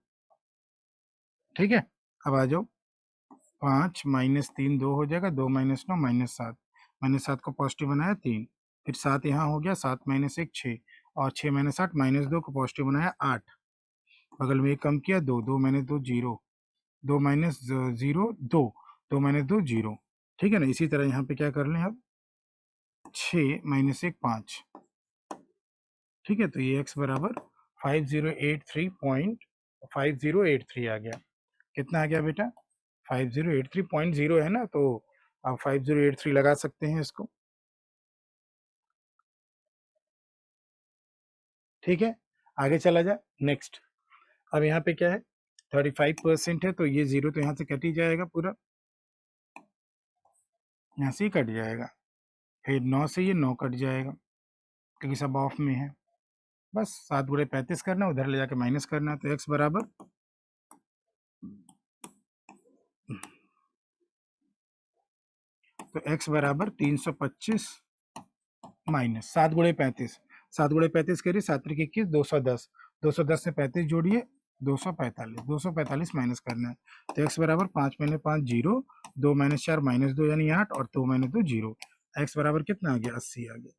ठीक है, अब आ जाओ, 5 माइनस 3 2 हो जाएगा, 2 माइनस 9 -7, -7 को पॉजिटिव बनाया 3, फिर 7 यहाँ हो गया, 7 माइनस 1 6, और 6 माइनस 8 -2 को पॉजिटिव बनाया 8, बगल में एक कम किया 2, 2 minus 2 zero, 2 minus 0 2, 2 minus 2 zero. ठीक है ना, इसी तरह यहाँ पे क्या कर लें अब, 6 माइनस 1 5। ठीक है, तो ये x बराबर 5083 आ गया। कितना आ गया बेटा, 5083.0 है ना, तो आप 5083 लगा सकते हैं इसको। ठीक है, आगे चला जाए नेक्स्ट। अब यहाँ पे क्या है, 35% है, तो ये जीरो तो यहाँ से कट ही जाएगा पूरा, यहाँ से ही कट जाएगा, फिर 9 से ये 9 कट जाएगा, क्योंकि सब ऑफ में है। बस 7 गुणे 35 करना, उधर ले जाके माइनस करना है, तो x बराबर, तो x बराबर 325 माइनस 7 गुणे 35, 7 गुणे 35 करिए, 7 त्रिक 21, 210, 210 से 35 जोड़िए, 245, 245 माइनस करना है, तो x बराबर 5 माइनस 5 जीरो, 2 माइनस 4 -2 यानी 8, और 2 माइनस 2 जीरो, x बराबर कितना आ गया, 80 आ गया।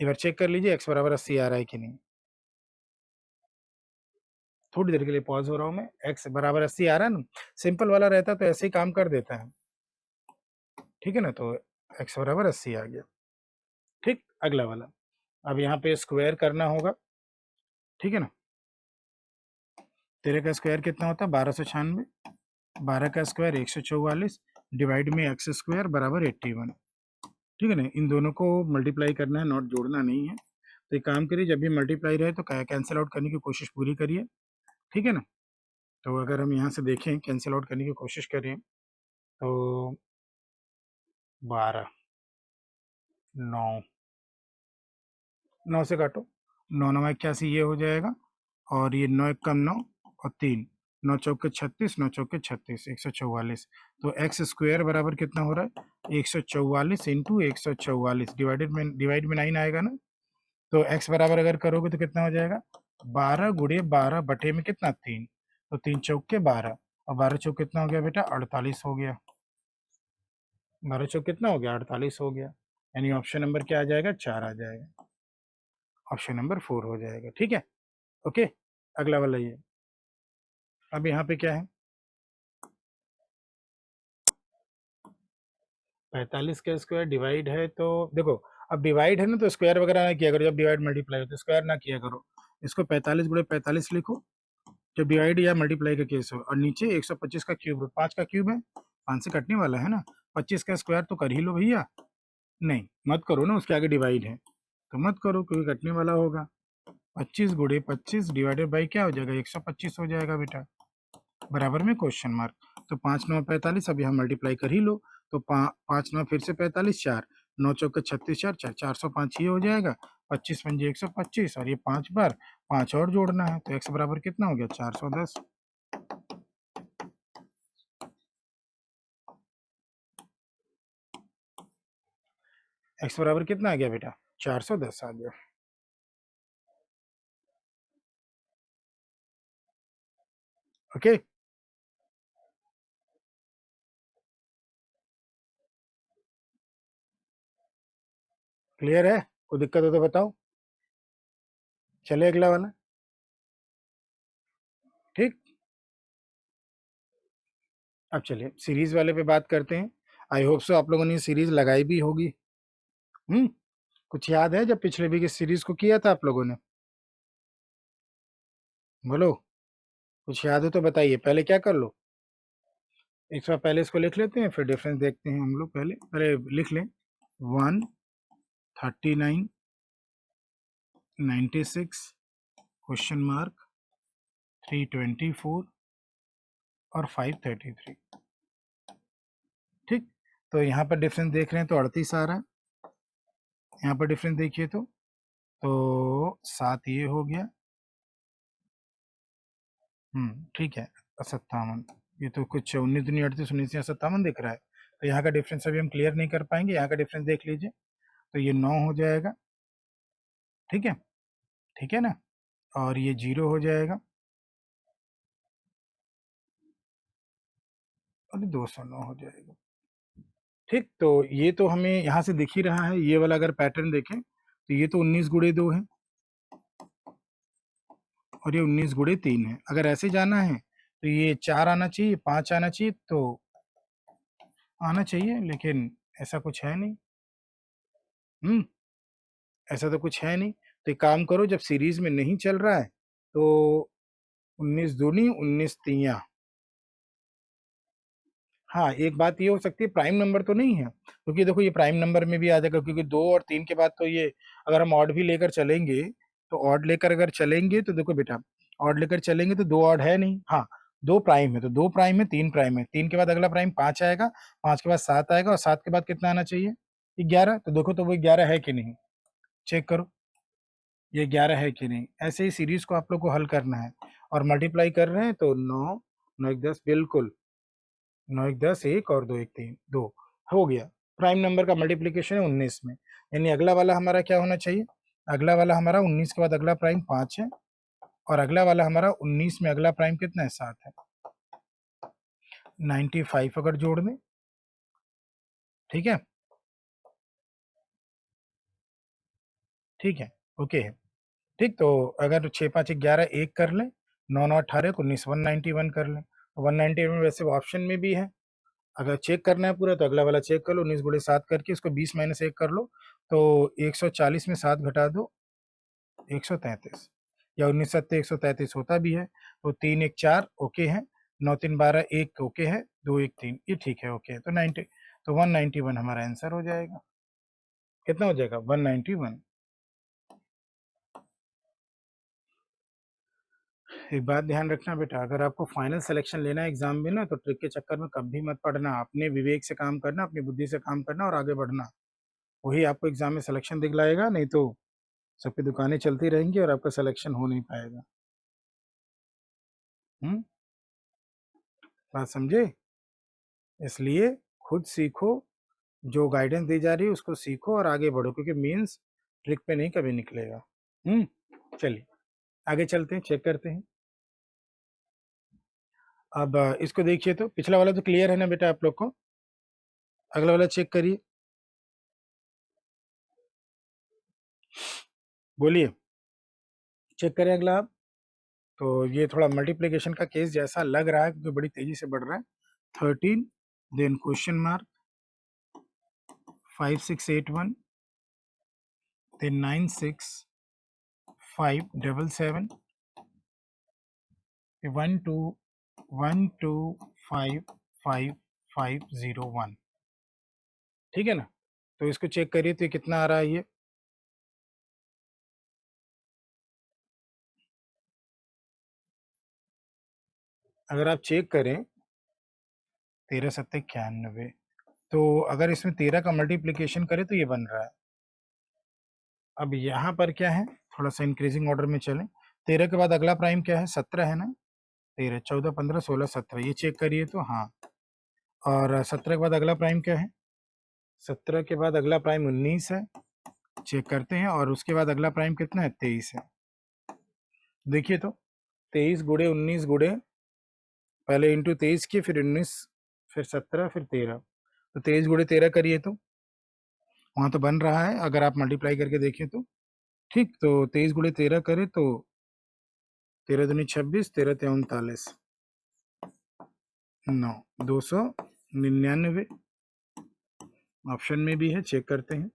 एक बार चेक कर लीजिए x बराबर 80 आ रहा है कि नहीं। थोड़ी देर के लिए पॉज हो रहा हूँ मैं, x बराबर 80 आ रहा है ना, सिंपल वाला रहता तो ऐसे ही काम कर देता है। ठीक है ना, तो x बराबर 80 आ गया। ठीक, अगला वाला, अब यहाँ पे स्क्वायर करना होगा। ठीक है ना, 13 का स्क्वायर कितना होता है, 1296, 12 का स्क्वायर 144, डिवाइड में x स्क्वायर बराबर 81। ठीक है ना, इन दोनों को मल्टीप्लाई करना है, नॉट जोड़ना नहीं है। तो एक काम करिए, जब भी मल्टीप्लाई रहे तो कैंसिल आउट करने की कोशिश पूरी करिए। ठीक है ना, तो अगर हम यहाँ से देखें, कैंसिल आउट करने की कोशिश करें, तो 12 9 9 से काटो, 9 9 81 ये हो जाएगा, और ये 9 कम 9 और 3, 9 चौके 36, 9 चौके 36, 144। तो एक्स स्क्वायर बराबर कितना हो रहा है, 144 इंटू 144, डिवाइड में 9 आएगा ना, तो एक्स बराबर अगर करोगे तो कितना हो जाएगा, 12 गुड़े 12 बटे में कितना 3, तो 3 चौके 12, और 12 चौक कितना हो गया बेटा, 48 हो गया। 12 चौक कितना हो गया, 48 हो गया। यानी ऑप्शन नंबर क्या आ जाएगा, 4 आ जाएगा, ऑप्शन नंबर 4 हो जाएगा। ठीक है, ओके। अगला वाला ये, अब यहाँ पे क्या है, 45 का स्क्वायर डिवाइड है, तो देखो अब डिवाइड है ना, तो स्क्वायर वगैरह ना किया करो, जब डिवाइड मल्टीप्लाई हो तो स्क्वायर ना किया करो, इसको 45 गुणे 45 लिखो जब डिवाइड या मल्टीप्लाई का केस हो, और नीचे 125 का क्यूब, 5 का क्यूब है, 5 से कटने वाला है ना, 25 का स्क्वायर तो कर ही लो भैया, नहीं मत करो ना, उसके आगे डिवाइड है तो मत करो क्योंकि कटने वाला होगा। 25 गुणे 25 डिवाइडेड बाई क्या हो जाएगा, 125 हो जाएगा बेटा, बराबर में क्वेश्चन मार्क। तो 5 9 45, अब यहाँ मल्टीप्लाई कर ही लो, तो 5 9 फिर से 45, 4 9 चौके 36, 4 4 405 ये हो जाएगा, 25 पंजे 125, और ये 5 बार 5 और जोड़ना है, तो एक्स बराबर कितना हो गया, 410। एक्स बराबर कितना आ गया बेटा, 410 आ गया। ओके, क्लियर है, कोई दिक्कत हो तो बताओ, चले अगला वाला। ठीक, अब चलिए सीरीज वाले पे बात करते हैं। आई होप सो आप लोगों ने सीरीज लगाई भी होगी। हम्म, कुछ याद है जब पिछले वीक इस सीरीज को किया था आप लोगों ने, बोलो, कुछ याद हो तो बताइए, पहले क्या कर लो, एक बार पहले इसको लिख लेते हैं, फिर डिफरेंस देखते हैं हम लोग, पहले पहले लिख लें, 139 96 क्वेश्चन मार्क 324 और 533। ठीक, तो यहाँ पर डिफरेंस देख रहे हैं तो 38 आ रहा है, यहाँ पर डिफरेंस देखिए तो 7 ये हो गया, ठीक है, 57, ये तो कुछ 19 दूनी 38, 19 57 दिख रहा है, तो यहाँ का डिफरेंस अभी हम क्लियर नहीं कर पाएंगे, यहाँ का डिफरेंस देख लीजिए, तो ये 9 हो जाएगा, ठीक है, ठीक है ना, और ये 0 हो जाएगा, और 209 हो जाएगा। ठीक, तो ये तो हमें यहाँ से दिख ही रहा है, ये वाला अगर पैटर्न देखें तो ये तो 19 गुणे 2 है, और ये 19 गुणे 3 है, अगर ऐसे जाना है तो ये 4 आना चाहिए, 5 आना चाहिए, तो आना चाहिए, लेकिन ऐसा कुछ है नहीं। हम्म, ऐसा तो कुछ है नहीं, तो एक काम करो, जब सीरीज में नहीं चल रहा है तो 19 दूनी 19 तिया, हाँ एक बात ये हो सकती है, प्राइम नंबर तो नहीं है, क्योंकि देखो ये प्राइम नंबर में भी आ जाएगा, क्योंकि 2 और 3 के बाद तो ये, अगर हम ऑड भी लेकर चलेंगे, तो ऑड लेकर अगर चलेंगे तो देखो बेटा, ऑड लेकर चलेंगे तो 2 ऑड है नहीं, हाँ 2 प्राइम है, तो 2 प्राइम है, 3 प्राइम है, 3 के बाद अगला प्राइम 5 आएगा, 5 के बाद 7 आएगा, और 7 के बाद कितना आना चाहिए, 11, तो देखो तो वो 11 है कि नहीं, चेक करो ये 11 है कि नहीं, ऐसे ही सीरीज को आप लोग को हल करना है, और मल्टीप्लाई कर रहे हैं तो 9 9 1 10, बिल्कुल 9 1 10, 1 और 2 1 3 2 हो गया, प्राइम नंबर का मल्टीप्लीकेशन है 19 में, यानी अगला वाला हमारा क्या होना चाहिए, अगला वाला हमारा 19 के बाद अगला प्राइम 5 है, और अगला वाला हमारा 19 में अगला प्राइम कितना है, 7 है, 95 अगर जोड़ दें, ठीक है, ठीक है, ओके है, ठीक, तो अगर 6 5 11 1 कर लें, 9 9 18 19 191 कर लें, तो 191 वैसे ऑप्शन में भी है, अगर चेक करना है पूरा तो अगला वाला चेक कर लो, 19 गुणे 7 करके इसको 20 माइनस 1 कर लो, तो 140 में 7 घटा दो, 133, या 19 सत्ते 133 होता भी है, तो 3 1 4 ओके है, 9 3 12 1 ओके है, 2 1 3 ये ठीक है, ओके है, तो 90, तो 191 हमारा आंसर हो जाएगा, कितना हो जाएगा, 191। एक बात ध्यान रखना बेटा, अगर आपको फाइनल सिलेक्शन लेना है एग्जाम में ना, तो ट्रिक के चक्कर में कभी मत पढ़ना, अपने विवेक से काम करना, अपनी बुद्धि से काम करना और आगे बढ़ना, वही आपको एग्जाम में सिलेक्शन दिखलाएगा, नहीं तो सबकी दुकानें चलती रहेंगी और आपका सिलेक्शन हो नहीं पाएगा। बात समझे? इसलिए खुद सीखो, जो गाइडेंस दी जा रही है उसको सीखो और आगे बढ़ो, क्योंकि मीन्स ट्रिक पे नहीं कभी निकलेगा। चलिए आगे चलते हैं, चेक करते हैं। अब इसको देखिए, तो पिछला वाला तो क्लियर है ना बेटा आप लोग को? अगला वाला चेक करिए, बोलिए, चेक करें अगला आप। तो ये थोड़ा मल्टीप्लिकेशन का केस जैसा लग रहा है क्योंकि बड़ी तेजी से बढ़ रहा है। 13 देन क्वेश्चन मार्क 5681 देन 96577 125551, ठीक है ना? तो इसको चेक करिए तो ये कितना आ रहा है ये। अगर आप चेक करें 13 7 91, तो अगर इसमें 13 का मल्टीप्लिकेशन करें तो ये बन रहा है। अब यहाँ पर क्या है, थोड़ा सा इंक्रीजिंग ऑर्डर में चलें। 13 के बाद अगला प्राइम क्या है? 17 है ना? 13 14 15 16 17, ये चेक करिए तो हाँ। और 17 के बाद अगला प्राइम क्या है? 17 के बाद अगला प्राइम 19 है, चेक करते हैं। और उसके बाद अगला प्राइम कितना है? 23 है। देखिए तो 23 गुड़े 19 गुड़े, पहले इंटू 23 किए, फिर 19, फिर 17, फिर 13, तो 23 गुड़े 13 करिए तो वहाँ तो बन रहा है, अगर आप मल्टीप्लाई करके देखें तो। ठीक, तो 23 गुड़े 13 करें तो 13 दूनी 26, 13 ते 39, 9 299, ऑप्शन में भी है, चेक करते हैं।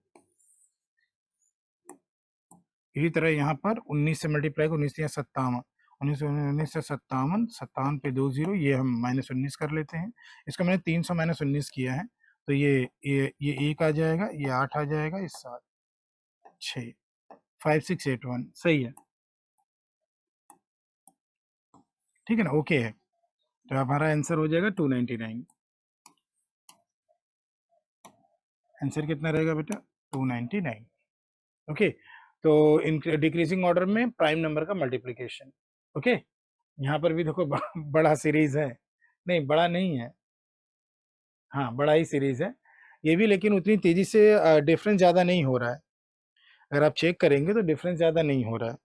इसी तरह यहाँ पर 19 से मल्टीप्लाई को 19 या 57, 19 से 57, 57 पे 2 जीरो, ये हम -19 कर लेते हैं। इसका मैंने 300 -19 किया है, तो ये 1 आ जाएगा, ये 8 आ जाएगा, इस 7 6 5681 सही है, ठीक है ना? ओके है, तो हमारा आंसर हो जाएगा 299। आंसर कितना रहेगा बेटा? 299। ओके, तो इन डिक्रीजिंग ऑर्डर में प्राइम नंबर का मल्टीप्लिकेशन। ओके, यहाँ पर भी देखो बड़ा सीरीज है, नहीं बड़ा नहीं है, हाँ बड़ा ही सीरीज है ये भी, लेकिन उतनी तेजी से डिफरेंस ज़्यादा नहीं हो रहा है। अगर आप चेक करेंगे तो डिफरेंस ज़्यादा नहीं हो रहा है,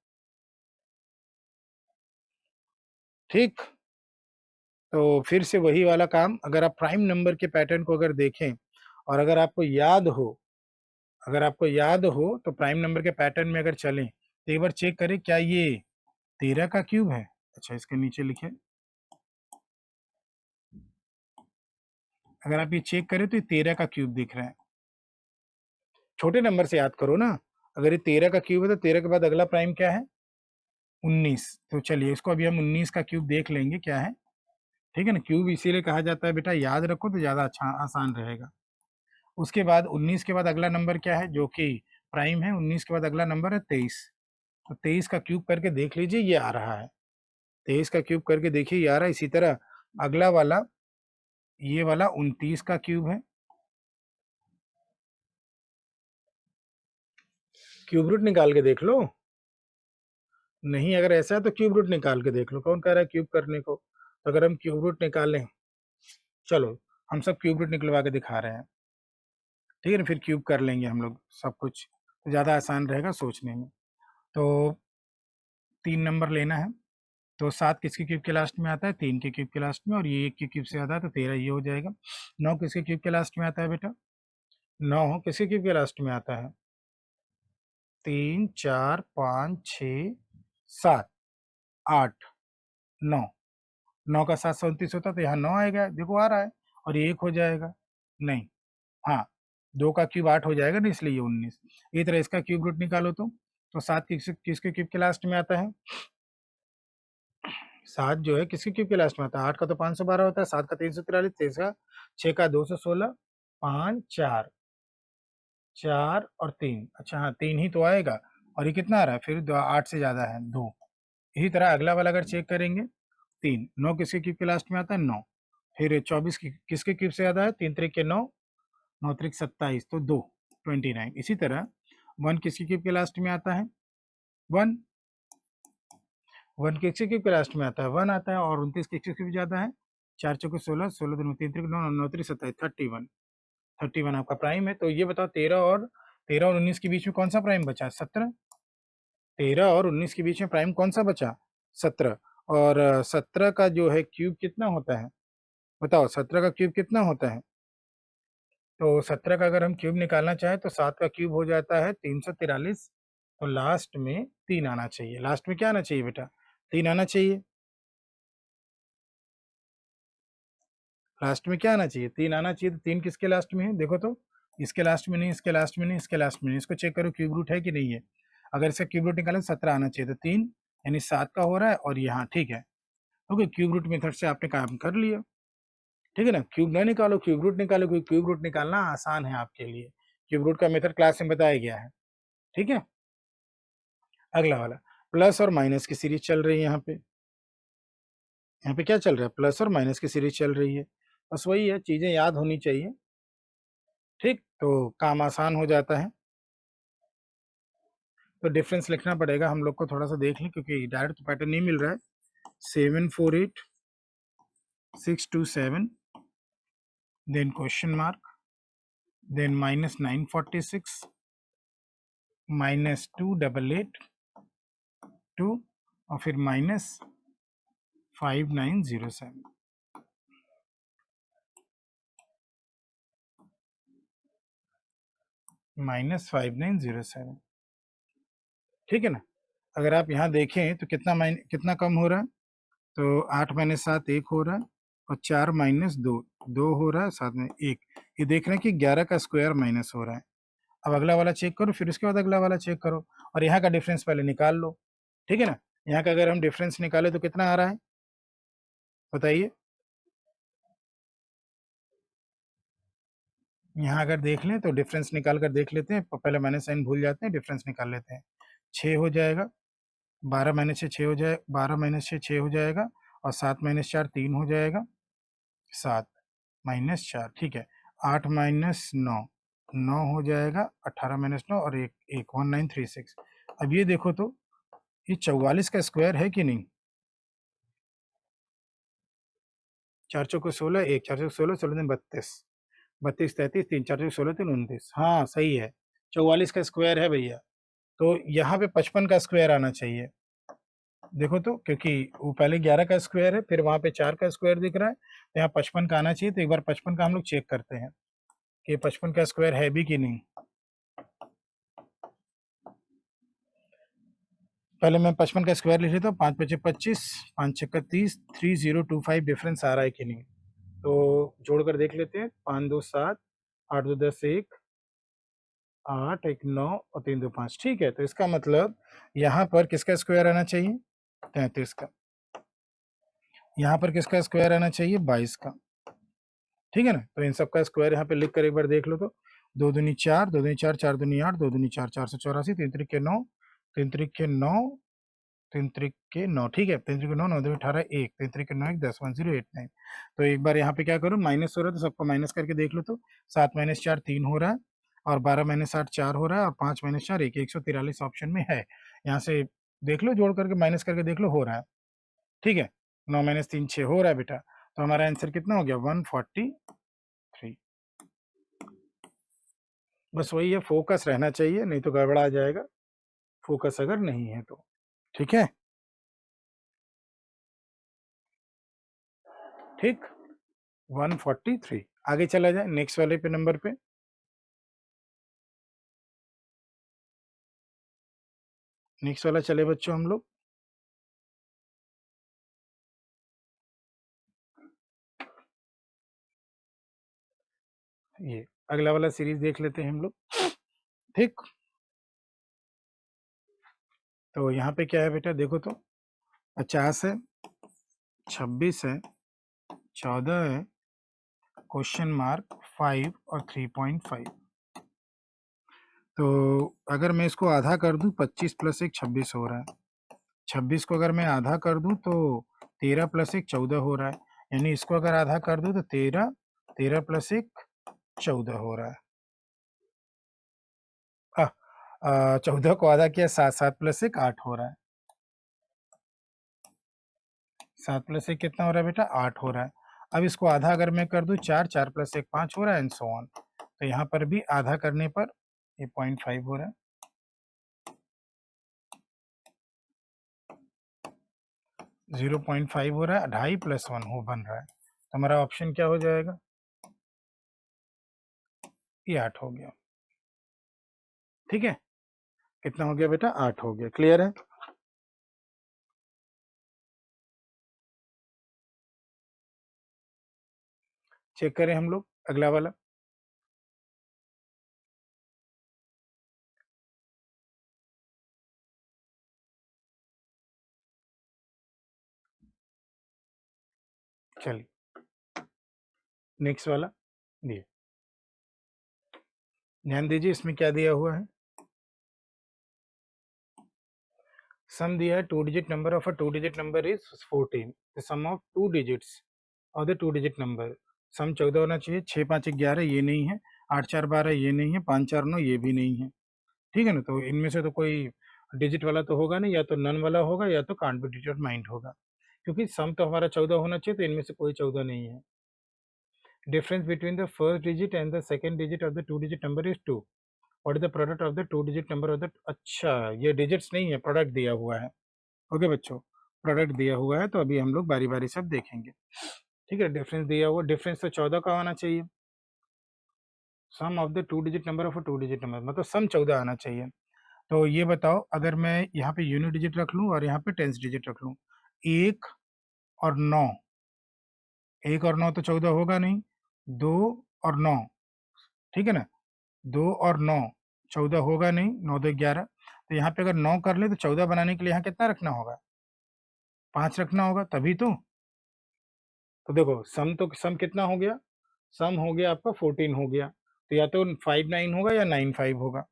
ठीक। तो फिर से वही वाला काम, अगर आप प्राइम नंबर के पैटर्न को अगर देखें और अगर आपको याद हो, अगर आपको याद हो तो प्राइम नंबर के पैटर्न में अगर चलें तो एक बार चेक करें, क्या ये 13 का क्यूब है? अच्छा, इसके नीचे लिखे, अगर आप ये चेक करें तो ये 13 का क्यूब दिख रहा है। छोटे नंबर से याद करो ना, अगर ये 13 का क्यूब है तो 13 के बाद अगला प्राइम क्या है? 19। तो चलिए इसको अभी हम 19 का क्यूब देख लेंगे क्या है, ठीक है ना? क्यूब इसीलिए कहा जाता है बेटा, याद रखो तो ज़्यादा अच्छा आसान रहेगा। उसके बाद 19 के बाद अगला नंबर क्या है जो कि प्राइम है? 19 के बाद अगला नंबर है 23, तो 23 का क्यूब करके देख लीजिए, ये आ रहा है। 23 का क्यूब करके देखिए, ये आ रहा है। इसी तरह अगला वाला, ये वाला 29 का क्यूब है, क्यूब रूट निकाल के देख लो। नहीं, अगर ऐसा है तो क्यूब रूट निकाल के देख लो, कौन कह रहा है क्यूब करने को? तो अगर हम क्यूब रूट निकालें, चलो हम सब क्यूब रूट निकलवा के दिखा रहे हैं, ठीक है ना? फिर क्यूब कर लेंगे हम लोग सब कुछ, तो ज़्यादा आसान रहेगा सोचने में। तो 3 नंबर लेना है, तो 7 किसके क्यूब के लास्ट में आता है? 3 के क्यूब के लास्ट में, और ये 1 के क्यूब से आता है तो 13 ये हो जाएगा। 9 किसके क्यूब के लास्ट में आता है बेटा? 9 किसके क्यूब के लास्ट में आता है? 3 4 5 6 7 8 9, 9 का 7 37 होता है, तो यहाँ 9 आएगा, देखो आ रहा है, और ये 1 हो जाएगा, नहीं, हाँ 2 का क्यूब 8 हो जाएगा ना, इसलिए ये 19। इसी तरह इसका क्यूब रूट निकालो तो 7 किसके क्यूब के लास्ट में आता है? 7 जो है किसके क्यूब के लास्ट में आता है? 8 का तो 512 होता है, 7 का 343, 23 का 6 का 216, 5 4 4 और 3, अच्छा हाँ 3 ही तो आएगा, और ये कितना आ रहा है फिर? 8 से ज़्यादा है 2। इसी तरह अगला वाला अगर चेक करेंगे, 3 9 किसके क्यूब के लास्ट में आता है? 9, फिर 24 किसके क्यूब से आता है? 3 त्रिक के 9, 9 त्रिक 27, तो 2 29। इसी तरह 1 किसके क्यूब के लास्ट में आता है? 1 1 के क्यूब के लास्ट में आता है 1 आता है, और 29 के क्यूब भी ज़्यादा है। 4 चौके 16, 16 दूनी 3 त्रिक 9, 9 त्रिक 27, 31 31 आपका प्राइम है। तो ये बताओ 13 और 19 के बीच में कौन सा प्राइम बचा? 17। 13 और 19 के बीच में प्राइम कौन सा बचा? 17। और 17 का जो है क्यूब कितना होता है? बताओ 17 का क्यूब कितना होता है? तो 17 का अगर हम क्यूब निकालना चाहें तो 7 का क्यूब हो जाता है 343। तो लास्ट में 3 आना चाहिए। लास्ट में क्या आना चाहिए बेटा? 3 आना चाहिए। लास्ट में क्या आना चाहिए? 3 आना चाहिए। तो 3 किसके लास्ट में है? देखो तो, इसके लास्ट में नहीं, इसके लास्ट में नहीं, इसके लास्ट में नहीं। इसको चेक करो क्यूब रूट है कि नहीं है। अगर इसका क्यूब रूट निकालें 17 आना चाहिए। तो 3 यानी 7 का हो रहा है, और यहाँ ठीक है। ओके, क्यूब रूट मेथड से आपने काम कर लिया। ठीक है ना? क्यूब ना निकालो, क्यूब रूट निकालो, क्योंकि क्यूब रूट निकालना आसान है आपके लिए। क्यूब रूट का मेथड क्लास में बताया गया है। ठीक है, अगला वाला प्लस और माइनस की सीरीज चल रही है। यहाँ पे क्या चल रहा है? प्लस और माइनस की सीरीज चल रही है। बस वही है, चीजें याद होनी चाहिए। ठीक, तो काम आसान हो जाता है। तो डिफरेंस लिखना पड़ेगा हम लोग को, थोड़ा सा देख लें क्योंकि डायरेक्ट पैटर्न नहीं मिल रहा है। 748,627, then question mark, then minus 946, minus 2882, और फिर माइनस 5907। माइनस 5907। ठीक है ना? अगर आप यहाँ देखें तो कितना कम हो रहा है? तो 8 माइनस 7 1 हो रहा है, और 4 माइनस 2 2 हो रहा है, साथ में 1। ये देख रहे हैं कि 11 का स्क्वायर माइनस हो रहा है। अब अगला वाला चेक करो, फिर उसके बाद अगला वाला चेक करो, और यहाँ का डिफरेंस पहले निकाल लो। ठीक है ना? यहाँ का अगर हम डिफरेंस निकाले तो कितना आ रहा है बताइए? यहाँ अगर देख लें तो डिफरेंस निकाल कर देख लेते हैं। पहले माइनस साइन भूल जाते हैं, डिफरेंस निकाल लेते हैं। 6 हो जाएगा, 12 माइनस 6 6 हो जाए, 12 माइनस 6 6 हो जाएगा, और 7 माइनस 4 3 हो जाएगा, 7 माइनस 4, ठीक है। 8 माइनस 9 9 हो जाएगा, 18 माइनस 9, और एक 1936। अब ये देखो तो, ये 44 का स्क्वायर है कि नहीं? 4 चौको 16, 1 4 चौको 16, 16 दिन 32, 32 33, 3 4 चौको 16 3 29। हाँ सही है, 44 का स्क्वायर है भैया। तो यहाँ पे 55 का स्क्वायर आना चाहिए। देखो तो, क्योंकि वो पहले 11 का स्क्वायर है, फिर वहाँ पे 4 का स्क्वायर दिख रहा है, तो यहाँ 55 का आना चाहिए। तो एक बार 55 का हम लोग चेक करते हैं कि 55 का स्क्वायर है भी कि नहीं। पहले मैं 55 का स्क्वायर लिख लेता हूँ। 5 पचे 25, 5 छक्का 30, 3025 डिफरेंस आ रहा है कि नहीं। तो जोड़कर देख लेते हैं। 5 2 7, 8 2 10 1, 8 1 9, और 3 2 5। ठीक है, तो इसका मतलब यहाँ पर किसका स्क्वायर आना चाहिए? 33 का। यहाँ पर किसका स्क्वायर आना चाहिए? 22 का। ठीक है ना? तो इन सबका स्क्वायर यहाँ पे लिख कर एक बार देख लो तो, 2 दूनी 4, 2 दूनी 4, 4 दूनी 8, 2 दूनी 4, 484, 3 त्रिक के 9, 3 त्रिक के 9, 3 त्रिक के 9। ठीक है, 3 त्रिक के 9, 9 दूनी 18, 1, 3 त्रिक के 9 1 10, 1089। तो एक बार यहाँ पे क्या करूँ, माइनस हो रहा है तो सबको माइनस करके देख लो तो, 7 माइनस 4 3 हो रहा है, और 12 माइनस 8 4 हो रहा है, और 5 माइनस 4 1, 143 ऑप्शन में है। यहाँ से देख लो, जोड़ करके माइनस करके देख लो, हो रहा है। ठीक है, 9 माइनस 3 6 हो रहा है बेटा। तो हमारा आंसर कितना हो गया? 143। बस वही है, फोकस रहना चाहिए, नहीं तो गड़बड़ा जाएगा, फोकस अगर नहीं है तो। ठीक है, ठीक, 143। आगे चला जाए नेक्स्ट वाले पे नंबर पे। नेक्स्ट वाला चले बच्चों हम लोग। ये अगला वाला सीरीज देख लेते हैं हम लोग। ठीक, तो यहाँ पे क्या है बेटा? देखो तो, 50 है, 26 है, 14 है, क्वेश्चन मार्क 5, और 3.5। तो अगर मैं इसको आधा कर दूं, 25 प्लस 1 26 हो रहा है। 26 को अगर मैं आधा कर दूं तो 13 प्लस 1 14 हो रहा है। यानी इसको अगर आधा कर दूं तो 13, 13 प्लस 1 14 हो रहा है। 14 को आधा किया 7, 7 प्लस 1 8 हो रहा है। 7 प्लस 1 कितना हो रहा है बेटा? 8 हो रहा है। अब इसको आधा अगर मैं कर दूं 4, 4 प्लस 1 5 हो रहा है एंड सो ऑन। तो यहाँ पर भी आधा करने पर ये 0.5 हो रहा है। 0.5 हो रहा है, 2.5 प्लस 1 हो बन रहा है। तो हमारा ऑप्शन क्या हो जाएगा? ये 8 हो गया। ठीक है, कितना हो गया बेटा? 8 हो गया। क्लियर है? चेक करें हम लोग अगला वाला। चलिए नेक्स्ट वाला ये ध्यान दीजिए, इसमें क्या दिया हुआ है? सम दिया है, two digit number of a two digit number is 14। The sum of two digits और the two digit number. Sum 14 होना चाहिए। 6 5 11 ये नहीं है, 8 4 12 ये नहीं है, 5 4 9 ये भी नहीं है। ठीक है ना? तो इनमें से तो कोई डिजिट वाला तो होगा नहीं, या तो नन वाला होगा या तो कांट बी डिटरमाइंड होगा, क्योंकि सम तो हमारा 14 होना चाहिए, तो इनमें से कोई 14 नहीं है। Difference between the first digit and the second digit of the two digit number is 2। What is the product of the two digit number of the. अच्छा, ये डिजिट्स नहीं है, प्रोडक्ट दिया हुआ है। ओके बच्चों, प्रोडक्ट दिया हुआ है, तो अभी हम लोग बारी बारी सब देखेंगे। ठीक है, डिफरेंस दिया हुआ, डिफरेंस तो 14 का आना चाहिए। Sum of the two digit number of a two digit number, मतलब सम 14 आना चाहिए। तो ये बताओ, अगर मैं यहाँ पे यूनिट डिजिट रख लूँ और यहाँ पे टेंस डिजिट रख लूँ, 1 और 9, 1 और 9 तो 14 होगा नहीं, 2 और 9, ठीक है ना? 2 और 9 14 होगा नहीं, 9 2 11। तो यहाँ पे अगर 9 कर ले तो 14 बनाने के लिए यहाँ कितना रखना होगा? 5 रखना होगा, तभी तो देखो सम कितना हो गया? सम हो गया आपका 14 हो गया। तो या तो 5 9 होगा या 9 5 होगा।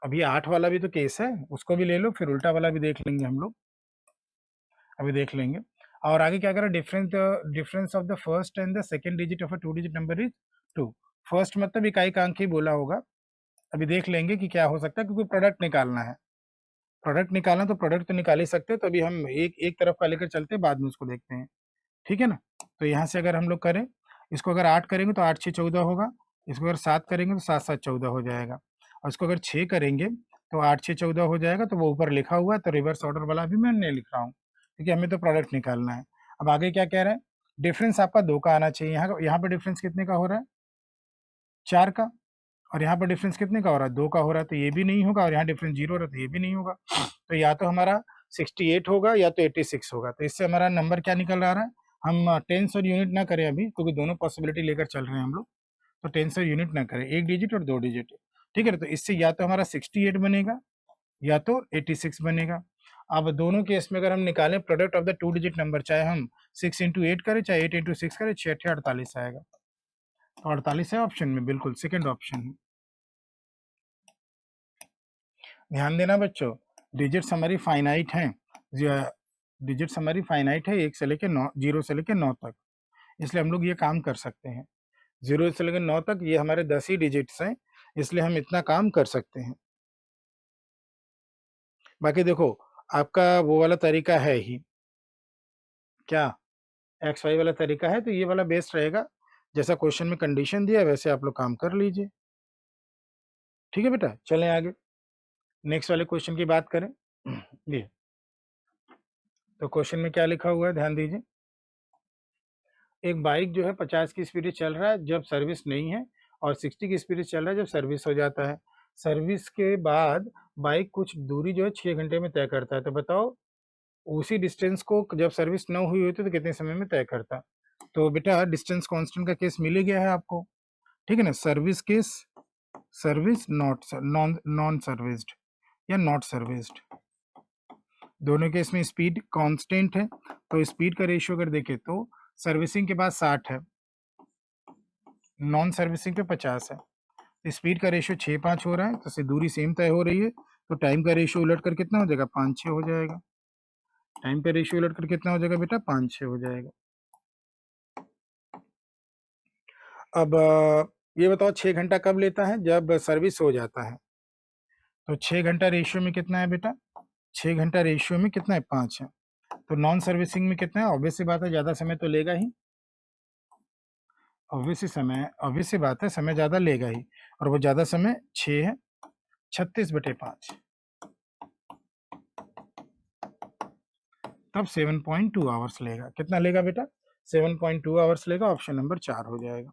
अभी 8 वाला भी तो केस है, उसको भी ले लो, फिर उल्टा वाला भी देख लेंगे हम लोग, अभी देख लेंगे। और आगे क्या करें? Difference of the first and the second digit of a two digit number is 2। First मतलब इकाई का अंक ही बोला होगा। अभी देख लेंगे कि क्या हो सकता है, क्योंकि प्रोडक्ट निकालना है। प्रोडक्ट निकालना तो प्रोडक्ट तो निकाल ही सकते हैं, तो अभी हम एक एक तरफ का लेकर चलते हैं, बाद में उसको देखते हैं। ठीक है ना? तो यहाँ से अगर हम लोग करें, इसको अगर 8 करेंगे तो 8 6 14 होगा। इसको अगर 7 करेंगे तो 7 7 14 हो जाएगा। और इसको अगर 6 करेंगे तो 8 6 14 हो जाएगा। तो वो ऊपर लिखा हुआ है, तो रिवर्स ऑर्डर वाला भी मैं नहीं लिख रहा हूँ, क्योंकि हमें तो प्रोडक्ट निकालना है। अब आगे क्या कह रहा है? डिफरेंस आपका 2 का आना चाहिए। यहाँ पे डिफरेंस कितने का हो रहा है? 4 का। और यहाँ पर डिफरेंस कितने का हो रहा है? 2 का हो रहा है, तो ये भी नहीं होगा। और यहाँ डिफरेंस 0 हो रहा है, तो ये भी नहीं होगा। तो या तो हमारा 68 होगा या तो 86 होगा। तो इससे हमारा नंबर क्या निकल आ रहा है? हम टेंस और यूनिट ना करें अभी, क्योंकि दोनों पॉसिबिलिटी लेकर चल रहे हैं हम लोग। तो टेंस और यूनिट ना करें, एक डिजिट और 2 डिजिट। ठीक है ना? तो इससे या तो हमारा 68 बनेगा या तो 86 बनेगा। अब दोनों केस में अगर हम निकालें product of the two digit number, चाहे हम 6 इंटू 8 करें, चाहे 8 इंटू 6 करें, 6 48 आएगा। तो 48 है ऑप्शन में, बिल्कुल सेकेंड ऑप्शन है। ध्यान देना बच्चों, डिजिट्स हमारी फाइनाइट हैं। डिजिट्स हमारी फाइनाइट है, 1 से लेकर 9, 0 से लेकर 9 तक। इसलिए हम लोग ये काम कर सकते हैं। 0 से लेकर 9 तक ये हमारे 10 ही डिजिट्स हैं, इसलिए हम इतना काम कर सकते हैं। बाकी देखो, आपका वो वाला तरीका है ही क्या, एक्स वाई वाला तरीका है, तो ये वाला बेस्ट रहेगा। जैसा क्वेश्चन में कंडीशन दिया है वैसे आप लोग काम कर लीजिए। ठीक है बेटा, चलें आगे नेक्स्ट वाले क्वेश्चन की बात करें। ये तो क्वेश्चन में क्या लिखा हुआ है, ध्यान दीजिए। एक बाइक जो है 50 की स्पीड से चल रहा है जब सर्विस नहीं है, और 60 की स्पीड से चल रहा है जब सर्विस हो जाता है। सर्विस के बाद बाइक कुछ दूरी जो है 6 घंटे में तय करता है। तो बताओ, उसी डिस्टेंस को जब सर्विस न हुई होती तो कितने समय में तय करता? तो बेटा डिस्टेंस कांस्टेंट का केस मिल ही गया है आपको। ठीक है ना? Service case, service not non non serviced या नॉट सर्विस्ड, दोनों केस में स्पीड कांस्टेंट है। तो स्पीड का रेशियो अगर देखें तो सर्विसिंग के बाद 60 है, नॉन सर्विसिंग पे 50 है। स्पीड का रेशियो 6 5 हो रहा है, तो इससे दूरी सेम तय हो रही है। तो टाइम का रेशियो उलट कर कितना हो जाएगा? 5 6 हो जाएगा। टाइम का रेशियो उलट कर कितना हो जाएगा बेटा? 5 6 हो जाएगा। अब ये बताओ 6 घंटा कब लेता है? जब सर्विस हो जाता है। तो 6 घंटा रेशियो में कितना है बेटा? 6 घंटा रेशियो में कितना है? 5 है। तो नॉन सर्विसिंग में कितना है? ऑब्वियस सी बात है ज़्यादा समय तो लेगा ही। ऑब्वियस सी बात है समय ज़्यादा लेगा ही, और वो ज़्यादा समय 6 है। 36/5 तब 7.2 आवर्स लेगा। कितना लेगा बेटा? 7.2 आवर्स लेगा। ऑप्शन नंबर 4 हो जाएगा।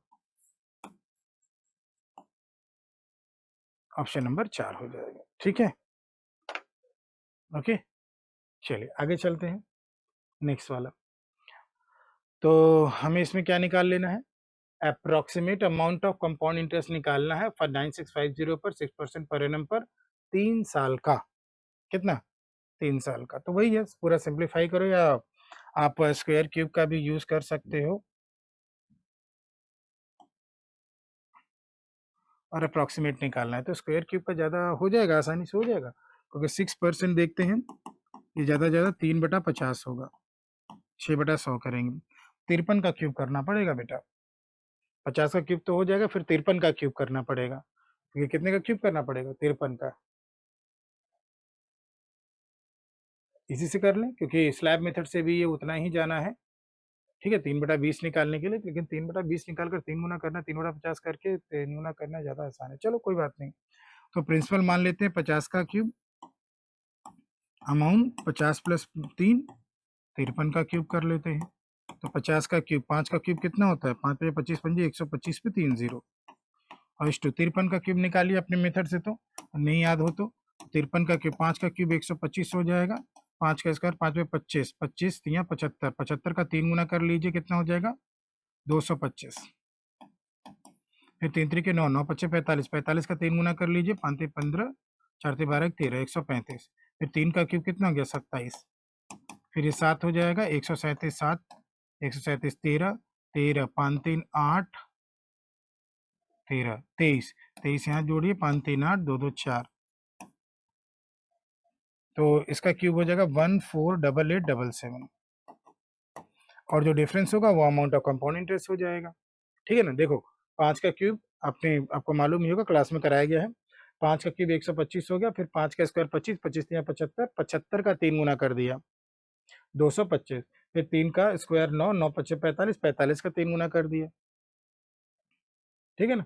ऑप्शन नंबर 4 हो जाएगा। ठीक है, ओके। चलिए आगे चलते हैं, नेक्स्ट वाला। तो हमें इसमें क्या निकाल लेना है? Approximate amount of compound interest निकालना है फॉर 9650 पर 6% पर एनम पर 3 साल का। कितना? 3 साल का। तो वही है, पूरा सिंप्लीफाई करो, या आप स्क्वायर क्यूब का भी यूज कर सकते हो, और अप्रोक्सीमेट निकालना है तो स्क्वायर क्यूब का ज़्यादा हो जाएगा, आसानी से हो जाएगा, क्योंकि 6% देखते हैं, ये ज़्यादा ज़्यादा 3/50 होगा। 6/100 करेंगे। 53 का क्यूब करना पड़ेगा बेटा। 50 का क्यूब तो हो जाएगा, फिर 53 का क्यूब करना पड़ेगा। ये कितने का क्यूब करना पड़ेगा? 53 का। इसी से कर लें, क्योंकि स्लैब मेथड से भी ये उतना ही जाना है। ठीक है, 3/20 निकालने के लिए, लेकिन 3/20 निकाल कर 3 गुना करना, 3/50 करके 3 गुना करना ज़्यादा आसान है। चलो कोई बात नहीं। तो प्रिंसिपल मान लेते हैं 50 का क्यूब, अमाउंट 50 + 3 53 का क्यूब कर लेते हैं। तो 50 का क्यूब, 5 का क्यूब कितना होता है? 5 पे 25 पंजे 125 पे 3 0, और इस 53 का क्यूब निकालिए अपने मेथड से, तो नहीं याद हो तो 53 का क्यूब, 5 का क्यूब 125 हो जाएगा, 5 का स्क्वायर 5 पे 25, 25 या 75, 75 का 3 गुना कर लीजिए, कितना हो जाएगा? 225। फिर 3 3 के 9, 9 5 45, 45 का 3 गुना कर लीजिए, 5 3 15, 4 3 12 13, 135। फिर 3 का क्यूब कितना हो गया? 27। फिर ये 7 हो जाएगा, 137 7, 137 13, 13 5 3 8, 13 23, 23 यहाँ जोड़िए, 5 3 8, 2 2 4, तो इसका क्यूब हो जाएगा 148877, और जो डिफरेंस होगा वो अमाउंट ऑफ कंपाउंड इंटरेस्ट हो जाएगा। ठीक है ना? देखो 5 का क्यूब आपको मालूम ही होगा, क्लास में कराया गया है। 5 का क्यूब 125 हो गया, फिर 5 का स्क्वायर 25, 25 या 75, 75 का 3 गुना कर दिया 225, फिर 3 का स्क्वायर 9, 9 5 45, 45 का 3 गुना कर दिया। ठीक है ना?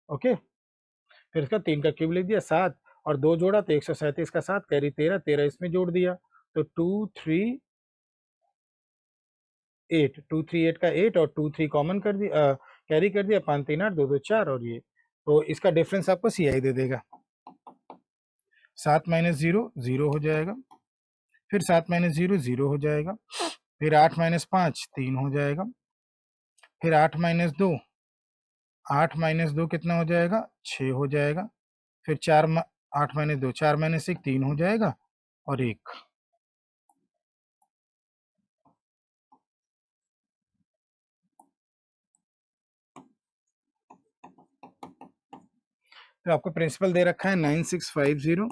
ओके। फिर इसका 3 का क्यूब लिख दिया 7, और 2 जोड़ा तो 137 का 7, कैरी 13, 13 इसमें जोड़ दिया, तो 238, 238 का 8, और 2 3 कॉमन कर दिया, कैरी कर दिया, 5 3 8, 2 2 4, और ये तो इसका डिफरेंस आपको CI दे देगा। 7 - 0 0 हो जाएगा, फिर 7 - 0 0 हो जाएगा, फिर 8 - 5 3 हो जाएगा, फिर 8 - 2, 8 - 2 कितना हो जाएगा? 6 हो जाएगा, फिर 8 - 2 4 - 1 3 हो जाएगा, और 1। तो आपको प्रिंसिपल दे रखा है 9650,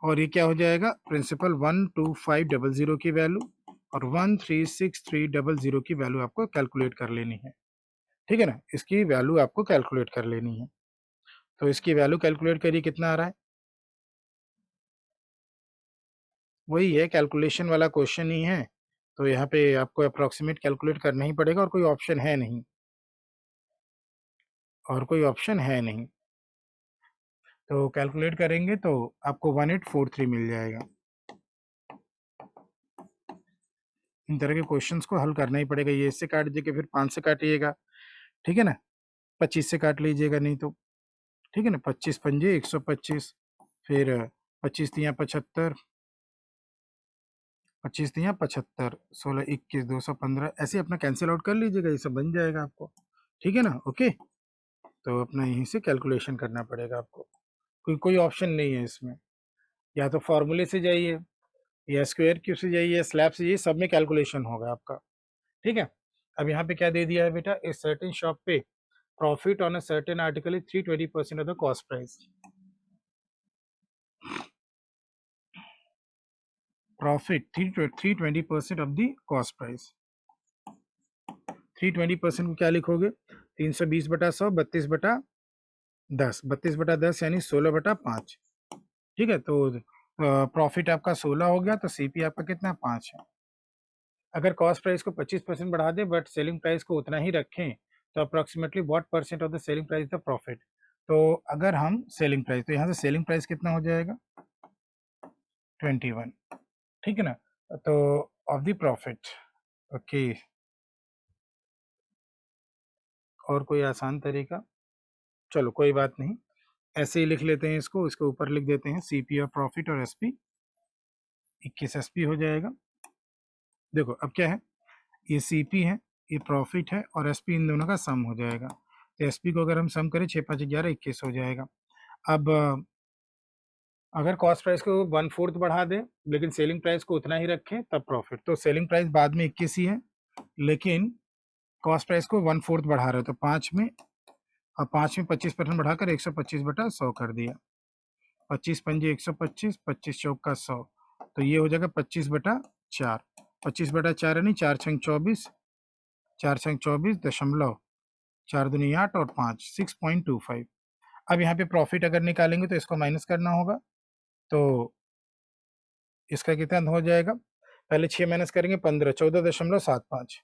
और ये क्या हो जाएगा? प्रिंसिपल 12500 की वैल्यू और 13630 की वैल्यू आपको कैलकुलेट कर लेनी है। ठीक है ना? इसकी वैल्यू आपको कैलकुलेट कर लेनी है। तो इसकी वैल्यू कैलकुलेट करिए, कितना आ रहा है? वही है, कैलकुलेशन वाला क्वेश्चन ही है, तो यहाँ पे आपको अप्रोक्सीमेट कैलकुलेट करना ही पड़ेगा, और कोई ऑप्शन है नहीं, और कोई ऑप्शन है नहीं। तो कैलकुलेट करेंगे तो आपको 1843 मिल जाएगा। इन तरह के क्वेश्चंस को हल करना ही पड़ेगा। ये इससे काट दीजिए, फिर 5 से काटिएगा, ठीक है ना? 25 से काट लीजिएगा नहीं तो, ठीक है ना? 25 पंजे 125, फिर 25 तियाँ 75, 25 तियाँ 75, 16 21 215, ऐसे अपना कैंसिल आउट कर लीजिएगा, ये सब बन जाएगा आपको। ठीक है ना? ओके। तो अपना यहीं से कैलकुलेशन करना पड़ेगा आपको, कोई ऑप्शन नहीं है इसमें। या तो फॉर्मूले से जाइए, या स्क्वायर क्यूब से जाइए, स्लैब से जाइए, सब में कैलकुलेशन होगा आपका। ठीक है। अब यहाँ पे क्या दे दिया है बेटा? इस सर्टेन शॉप पे profit on a certain article is 320% of the cost price. Profit 320% of the cost price. 320% को क्या लिखोगे? 320/100 32/10 32/10 यानी 16/5। ठीक है, तो प्रॉफिट आपका 16 हो गया, तो सीपी आपका कितना 5 है। अगर कॉस्ट प्राइस को 25% बढ़ा दें बट सेलिंग प्राइस को उतना ही रखें तो approximately what percent of the selling price the profit. तो अगर हम सेलिंग प्राइस, तो यहाँ से सेलिंग प्राइस कितना हो जाएगा 21, ठीक है ना। तो ऑफ द प्रॉफिट, ओके। और कोई आसान तरीका, चलो कोई बात नहीं, ऐसे ही लिख लेते हैं इसको, इसके ऊपर लिख देते हैं सीपी और प्रॉफिट और एसपी, 21 एसपी हो जाएगा। देखो अब क्या है, ये सीपी है, ये प्रॉफिट है और एसपी इन दोनों का सम हो जाएगा। तो एसपी को अगर हम सम करें 6 5 11 21 हो जाएगा। अब अगर कॉस्ट प्राइस को 1/4 बढ़ा दें लेकिन सेलिंग प्राइस को उतना ही रखें तब प्रॉफिट। तो सेलिंग प्राइस बाद में 21 ही है लेकिन कॉस्ट प्राइस को 1/4 बढ़ा रहे, तो 5 में 25% बढ़ाकर 125/100 कर दिया। 25 पंजे 125, 25 चौका 100, तो ये हो जाएगा 25/4। 25/4 यानी 4 छंग 24, 4 छंग 24 4 दूनी 8 और 5 6.25। अब यहाँ पे प्रॉफिट अगर निकालेंगे तो इसको माइनस करना होगा, तो इसका कितना हो जाएगा, पहले 6 माइनस करेंगे 15 14.75,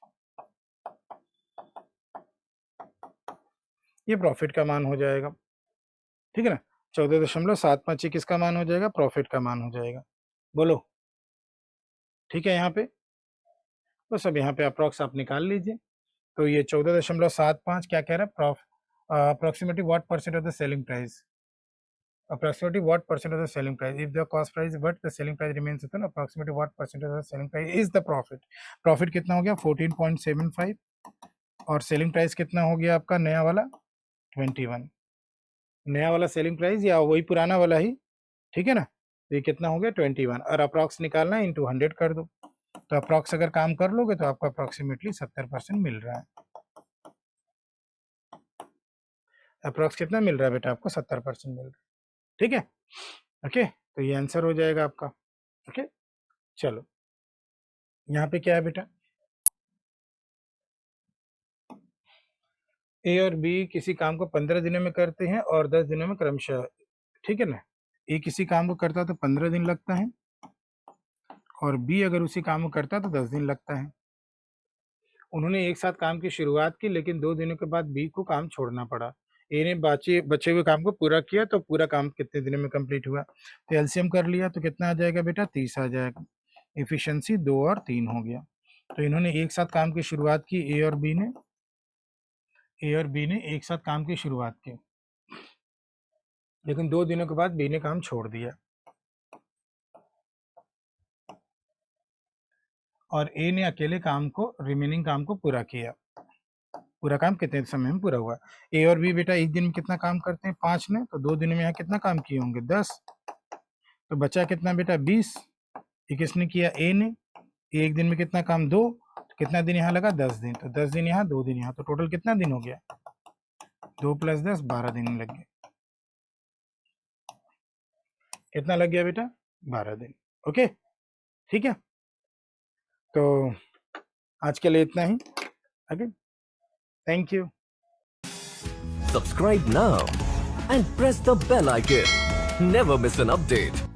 ये प्रॉफिट का मान हो जाएगा। ठीक है ना, 14.75 ये किसका मान हो जाएगा, प्रॉफिट का मान हो जाएगा। बोलो ठीक है। यहाँ पे बस अब यहाँ पे अप्रॉक्स आप निकाल लीजिए। तो ये 14.75 क्या कह रहा है, approximately what percent of the selling price, approximately what percent of the selling price, if the cost price but the selling price remains equal, approximately what percent of the selling price is the profit। Profit कितना हो गया 14.75 और selling price कितना हो गया आपका नया वाला 21, नया वाला सेलिंग प्राइस या वही पुराना वाला ही, ठीक है ना। तो ये कितना हो गया 21 और अप्रॉक्स निकालना है इंटू 100 कर दो, तो अप्रॉक्स अगर काम कर लोगे तो आपको अप्रॉक्सीमेटली 70% मिल रहा है। अप्रॉक्स कितना मिल रहा है बेटा आपको 70% मिल रहा है, ठीक है। ओके, तो ये आंसर हो जाएगा आपका। ओके चलो यहाँ पे क्या है बेटा, ए और बी किसी काम को 15 दिनों में करते हैं और 10 दिनों में क्रमशः, ठीक है ना। ए किसी काम को करता है तो 15 दिन लगता है और बी अगर उसी काम को करता है तो 10 दिन लगता है। उन्होंने एक साथ काम की शुरुआत की लेकिन 2 दिनों के बाद बी को काम छोड़ना पड़ा। ए ने बचे हुए काम को पूरा किया तो पूरा काम कितने दिनों में कंप्लीट हुआ, तो एलसीएम कर लिया तो कितना आ जाएगा बेटा 30 आ जाएगा। एफिशिएंसी 2 और 3 हो गया। तो इन्होंने एक साथ काम की शुरुआत की, ए और बी ने एक साथ काम की शुरुआत की लेकिन 2 दिनों के बाद बी ने काम छोड़ दिया और ए ने अकेले काम को रिमेनिंग काम को पूरा किया। पूरा काम कितने समय में पूरा हुआ, ए और बी बेटा एक दिन में कितना काम करते हैं 5 ने, तो 2 दिनों में यहाँ कितना काम किए होंगे 10, तो बचा कितना बेटा 20। ये किसने किया, ए ने। एक दिन में कितना काम 2, तो कितना दिन यहाँ लगा 10 दिन, तो 10 दिन यहाँ 2 दिन यहाँ, तो टोटल कितना दिन हो गया 2 + 10 12 दिन लग गए। कितना लग गया बेटा 12 दिन। ओके ठीक है, तो आज के लिए इतना ही। Okay thank you. Subscribe now and press the bell icon. Never miss an update.